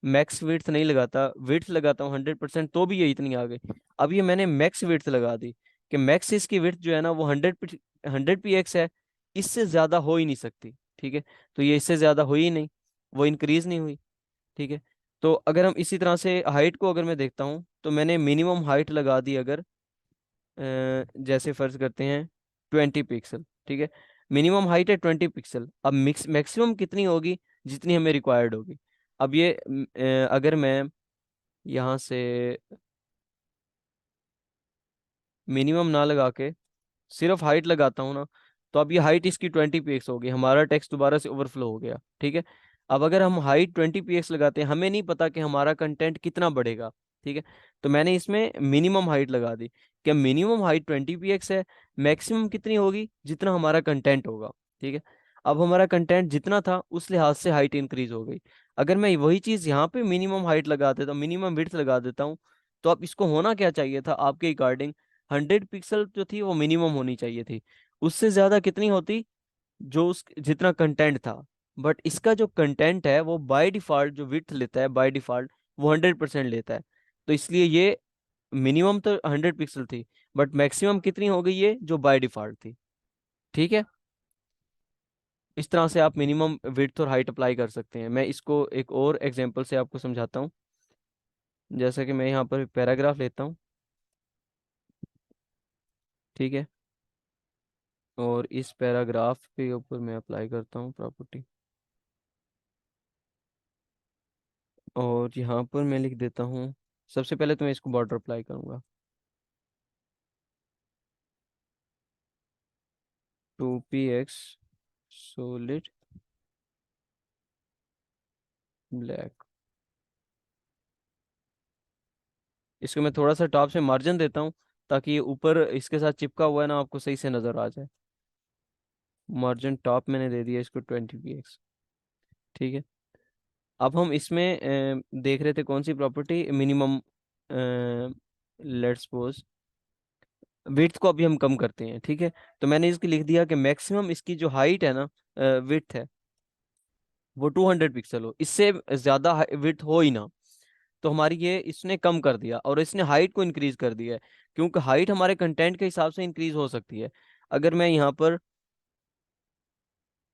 मैक्स विड्थ नहीं लगाता, विड्थ लगाता हूँ 100%, तो भी ये इतनी आ गई। अब ये मैंने मैक्स विड्थ लगा दी कि मैक्स इसकी विड्थ जो है ना वो 100 px है, इससे ज्यादा हो ही नहीं सकती। ठीक है, तो ये इससे ज्यादा हुई ही नहीं, वो इंक्रीज नहीं हुई। ठीक है, तो अगर हम इसी तरह से हाइट को अगर मैं देखता हूँ, तो मैंने मिनिमम हाइट लगा दी अगर जैसे फर्ज करते हैं 20 पिक्सल। ठीक है, मिनिमम हाइट है 20 पिक्सल, अब मिक्स मैक्सिमम कितनी होगी, जितनी हमें रिक्वायर्ड होगी। अब ये अगर मैं यहाँ से मिनिमम ना लगा के सिर्फ हाइट लगाता हूँ ना, तो अब ये हाइट इसकी 20 px होगी, हमारा टेक्स्ट दोबारा से ओवरफ्लो हो गया। ठीक है, अब अगर हम हाइट 20 px लगाते हैं, हमें नहीं पता कि हमारा कंटेंट कितना बढ़ेगा। ठीक है, तो मैंने इसमें मिनिमम हाइट लगा दी कि मिनिमम हाइट 20 px है, मैक्सिमम कितनी होगी, जितना हमारा कंटेंट होगा। ठीक है, अब हमारा कंटेंट जितना था उस लिहाज से हाइट इंक्रीज हो गई। अगर मैं वही चीज़ यहाँ पे मिनिमम हाइट लगा देता हूँ, मिनिमम विड्थ लगा देता हूँ, तो अब इसको होना क्या चाहिए था आपके अकॉर्डिंग, 100 पिक्सल जो थी वो मिनिमम होनी चाहिए थी, उससे ज्यादा कितनी होती, जो उस जितना कंटेंट था। बट इसका जो कंटेंट है वो बाय डिफॉल्ट जो विड्थ लेता है बाय डिफॉल्ट, वो 100% लेता है। तो इसलिए ये मिनिमम तो 100 पिक्सल थी, बट मैक्सिमम कितनी हो गई ये जो बाय डिफॉल्ट थी। ठीक है, इस तरह से आप मिनिमम विड्थ और हाइट अप्लाई कर सकते हैं। मैं इसको एक और एग्जांपल से आपको समझाता हूँ। जैसा कि मैं यहाँ पर पैराग्राफ लेता हूँ। ठीक है, और इस पैराग्राफ के ऊपर मैं अप्लाई करता हूँ प्रॉपर्टी, और यहाँ पर मैं लिख देता हूँ, सबसे पहले तो मैं इसको बॉर्डर अप्लाई करूँगा, 2 px सॉलिड ब्लैक। इसको मैं थोड़ा सा टॉप से मार्जिन देता हूँ, ताकि ये ऊपर इसके साथ चिपका हुआ है ना आपको सही से नज़र आ जाए। मार्जिन टॉप मैंने दे दिया इसको 20 px। ठीक है, अब हम इसमें देख रहे थे कौन सी property, minimum, let's suppose width को अभी हम कम करते हैं, ठीक है। तो मैंने इसकी लिख दिया कि मैक्सिमम इसकी जो हाइट है ना, विड्थ है, वो 200 पिक्सल हो, इससे ज्यादा विड्थ हो ही ना। तो हमारी ये इसने कम कर दिया और इसने हाइट को इंक्रीज कर दिया है, क्योंकि हाइट हमारे कंटेंट के हिसाब से इंक्रीज हो सकती है। अगर मैं यहाँ पर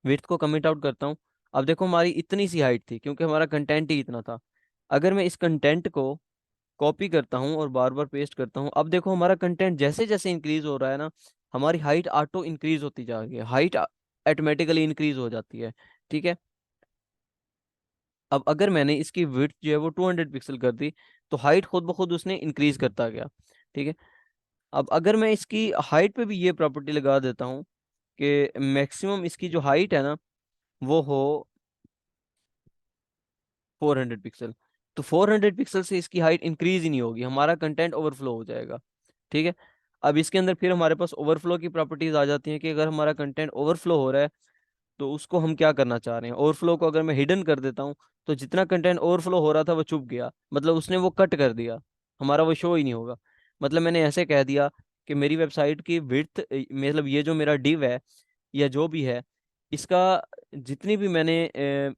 विड्थ को कमिट आउट करता हूँ, अब देखो हमारी इतनी सी हाइट थी क्योंकि हमारा कंटेंट ही इतना था। अगर मैं इस कंटेंट को कॉपी करता हूँ और बार बार पेस्ट करता हूँ, अब देखो हमारा कंटेंट जैसे जैसे इंक्रीज हो रहा है ना, हमारी हाइट ऑटो इंक्रीज होती जा रही है, हाइट ऑटोमेटिकली इंक्रीज हो जाती है, ठीक है। अब अगर मैंने इसकी विड्थ जो है वो 200 पिक्सल कर दी, तो हाइट खुद ब खुद उसने इंक्रीज करता गया, ठीक है। अब अगर मैं इसकी हाइट पे भी ये प्रॉपर्टी लगा देता हूँ कि मैक्सिमम इसकी जो हाइट है ना वो हो 400 पिक्सल, तो 400 पिक्सल से इसकी हाइट इंक्रीज ही नहीं होगी, हमारा कंटेंट ओवरफ्लो हो जाएगा, ठीक है। अब इसके अंदर फिर हमारे पास ओवरफ्लो की प्रॉपर्टीज आ जाती हैं कि अगर हमारा कंटेंट ओवरफ्लो हो रहा है तो उसको हम क्या करना चाह रहे हैं। ओवरफ्लो को अगर मैं हिडन कर देता हूँ, तो जितना कंटेंट ओवरफ्लो हो रहा था वो छुप गया, मतलब उसने वो कट कर दिया, हमारा वो शो ही नहीं होगा। मतलब मैंने ऐसे कह दिया कि मेरी वेबसाइट की विड्थ, मतलब ये जो मेरा डिव है या जो भी है, इसका जितनी भी मैंने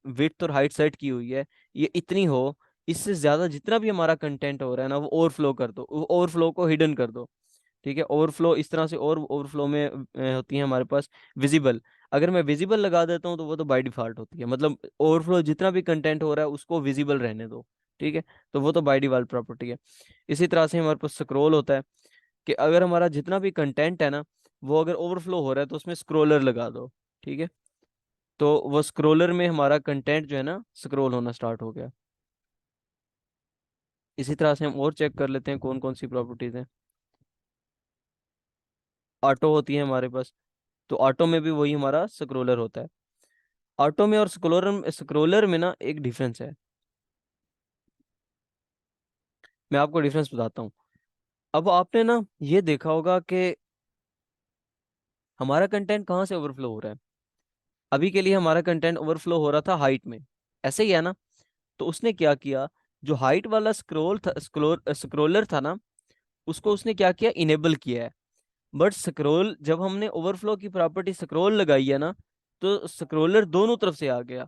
विड्थ और हाइट सेट की हुई है ये इतनी हो, इससे ज्यादा जितना भी हमारा कंटेंट हो रहा है ना वो ओवरफ्लो कर दो, ओवरफ्लो को हिडन कर दो, ठीक है। ओवरफ्लो इस तरह से, और ओवरफ्लो में होती है हमारे पास विजिबल। अगर मैं विजिबल लगा देता हूँ तो वो तो बाय डिफॉल्ट होती है, मतलब ओवरफ्लो जितना भी कंटेंट हो रहा है उसको विजिबल रहने दो, ठीक है। तो वो तो बाय डिफॉल्ट प्रॉपर्टी है। इसी तरह से हमारे पास स्क्रॉल होता है कि अगर हमारा जितना भी कंटेंट है ना वो अगर ओवरफ्लो हो रहा है तो उसमें स्क्रोलर लगा दो, ठीक है। तो वो स्क्रोलर में हमारा कंटेंट जो है ना स्क्रॉल होना स्टार्ट हो गया। इसी तरह से हम और चेक कर लेते हैं कौन कौन सी प्रॉपर्टीज हैं। ऑटो होती है हमारे पास, तो ऑटो में भी वही हमारा स्क्रोलर होता है। ऑटो में और स्क्रोलर में ना एक डिफरेंस है, मैं आपको डिफरेंस बताता हूँ। अब आपने ना ये देखा होगा कि हमारा कंटेंट कहाँ से ओवरफ्लो हो रहा है। अभी के लिए हमारा कंटेंट ओवरफ्लो हो रहा था हाइट में, ऐसे ही है ना। तो उसने क्या किया, जो हाइट वाला स्क्रोलर था ना, उसको उसने क्या किया, इनेबल किया है। बट स्क्रोल, जब हमने ओवरफ्लो की प्रॉपर्टी स्क्रोल लगाई है ना, तो स्क्रोलर दोनों तरफ से आ गया,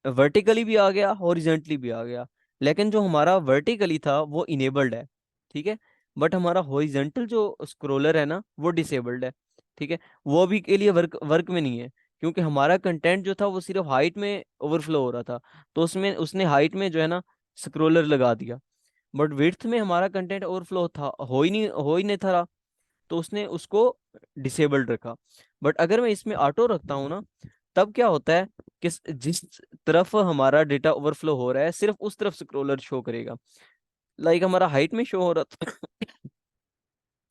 वर्टिकली भी आ गया, हॉरिजेंटली भी आ गया। लेकिन जो हमारा वर्टिकली था वो इनेबल्ड है, ठीक है। बट हमारा हॉरिजेंटल जो स्क्रोलर है ना वो डिसेबल्ड है, ठीक है। वो अभी के लिए वर्क वर्क में नहीं है, क्योंकि हमारा कंटेंट जो था वो सिर्फ हाइट में ओवरफ्लो हो रहा था, तो उसमें उसने हाइट में जो है ना स्क्रोलर लगा दिया। बट विड्थ में हमारा कंटेंट ओवरफ्लो था, हो ही नहीं था, तो उसने उसको डिसेबल्ड रखा। बट अगर मैं इसमें ऑटो रखता हूँ ना, तब क्या होता है कि जिस तरफ हमारा डेटा ओवरफ्लो हो रहा है सिर्फ उस तरफ स्क्रोलर शो करेगा। लाइक हमारा हाइट में शो हो रहा था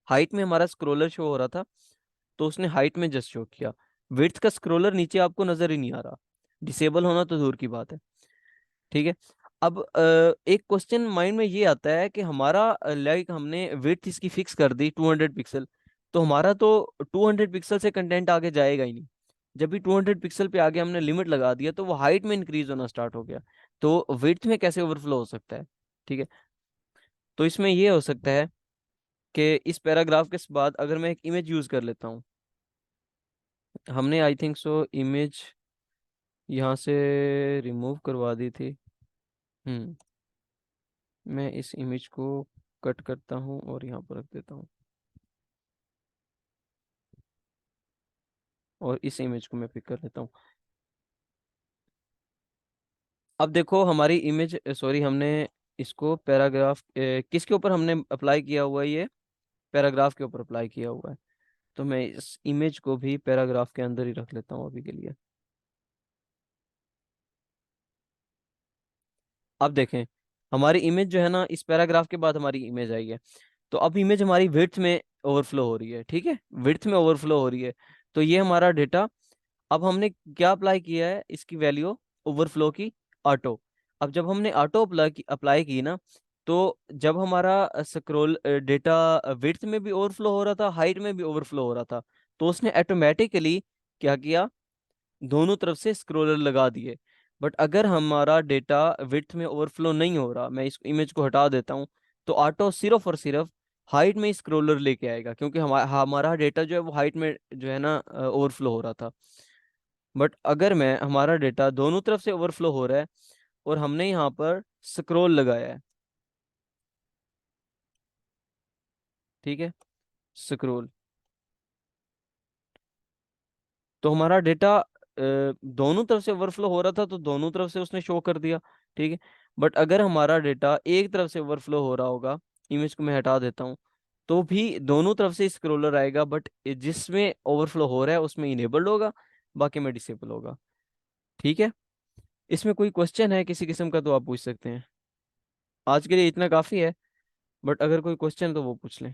हाइट में हमारा स्क्रोलर शो हो रहा था, तो उसने हाइट में जस्ट शो किया। विड्थ का स्क्रोलर नीचे आपको नजर ही नहीं आ रहा, डिसेबल होना तो दूर की बात है, ठीक है। अब एक क्वेश्चन माइंड में ये आता है कि हमारा लाइक हमने विड्थ इसकी फिक्स कर दी 200 पिक्सल, तो हमारा तो 200 पिक्सल से कंटेंट आगे जाएगा ही नहीं। जब भी 200 पिक्सल पे आगे हमने लिमिट लगा दिया तो वो हाइट में इंक्रीज होना स्टार्ट हो गया, तो विड्थ में कैसे ओवरफ्लो हो सकता है, ठीक है। तो इसमें ये हो सकता है कि इस पैराग्राफ के बाद अगर मैं एक इमेज यूज कर लेता हूँ, हमने आई थिंक सो इमेज यहाँ से रिमूव करवा दी थी। हम्म मैं इस इमेज को कट करता हूँ और यहाँ पर रख देता हूँ, और इस इमेज को मैं पिक कर लेता हूँ। अब देखो हमारी इमेज, सॉरी, हमने इसको पैराग्राफ किसके ऊपर हमने अप्लाई किया हुआ है, ये पैराग्राफ के ऊपर अप्लाई किया हुआ है। तो मैं इस इमेज को भी पैराग्राफ के अंदर ही रख लेता हूँ अभी के लिए। अब देखें हमारी इमेज जो है ना, इस पैराग्राफ के बाद हमारी इमेज आई है, तो अब इमेज हमारी विड्थ में ओवरफ्लो हो रही है, ठीक है, विड्थ में ओवरफ्लो हो रही है। तो ये हमारा डेटा, अब हमने क्या अप्लाई किया है, इसकी वैल्यू ओवरफ्लो की, ऑटो। अब जब हमने ऑटो अप्लाई की ना, तो जब हमारा स्क्रॉल डेटा विड्थ में भी ओवरफ्लो हो रहा था, हाइट में भी ओवरफ्लो हो रहा था, तो उसने ऑटोमेटिकली क्या किया, दोनों तरफ से स्क्रोलर लगा दिए। बट अगर हमारा डेटा विड्थ में ओवरफ्लो नहीं हो रहा, मैं इस इमेज को हटा देता हूँ, तो ऑटो सिर्फ और सिर्फ हाइट में स्क्रोलर लेके आएगा, क्योंकि हमारा डेटा जो है वो हाइट में जो है ना ओवरफ्लो हो रहा था। बट अगर मैं हमारा डेटा दोनों तरफ से ओवरफ्लो हो रहा है और हमने यहाँ पर स्क्रोल लगाया है, ठीक है, स्क्रोल, तो हमारा डेटा दोनों तरफ से ओवरफ्लो हो रहा था तो दोनों तरफ से उसने शो कर दिया, ठीक है। बट अगर हमारा डेटा एक तरफ से ओवरफ्लो हो रहा होगा, इमेज को मैं हटा देता हूँ, तो भी दोनों तरफ से स्क्रोलर आएगा, बट जिसमें ओवरफ्लो हो रहा है उसमें इनेबल्ड होगा, बाकी में डिसेबल होगा, ठीक है। इसमें कोई क्वेश्चन है किसी किस्म का तो आप पूछ सकते हैं। आज के लिए इतना काफी है, बट अगर कोई क्वेश्चन तो वो पूछ लें।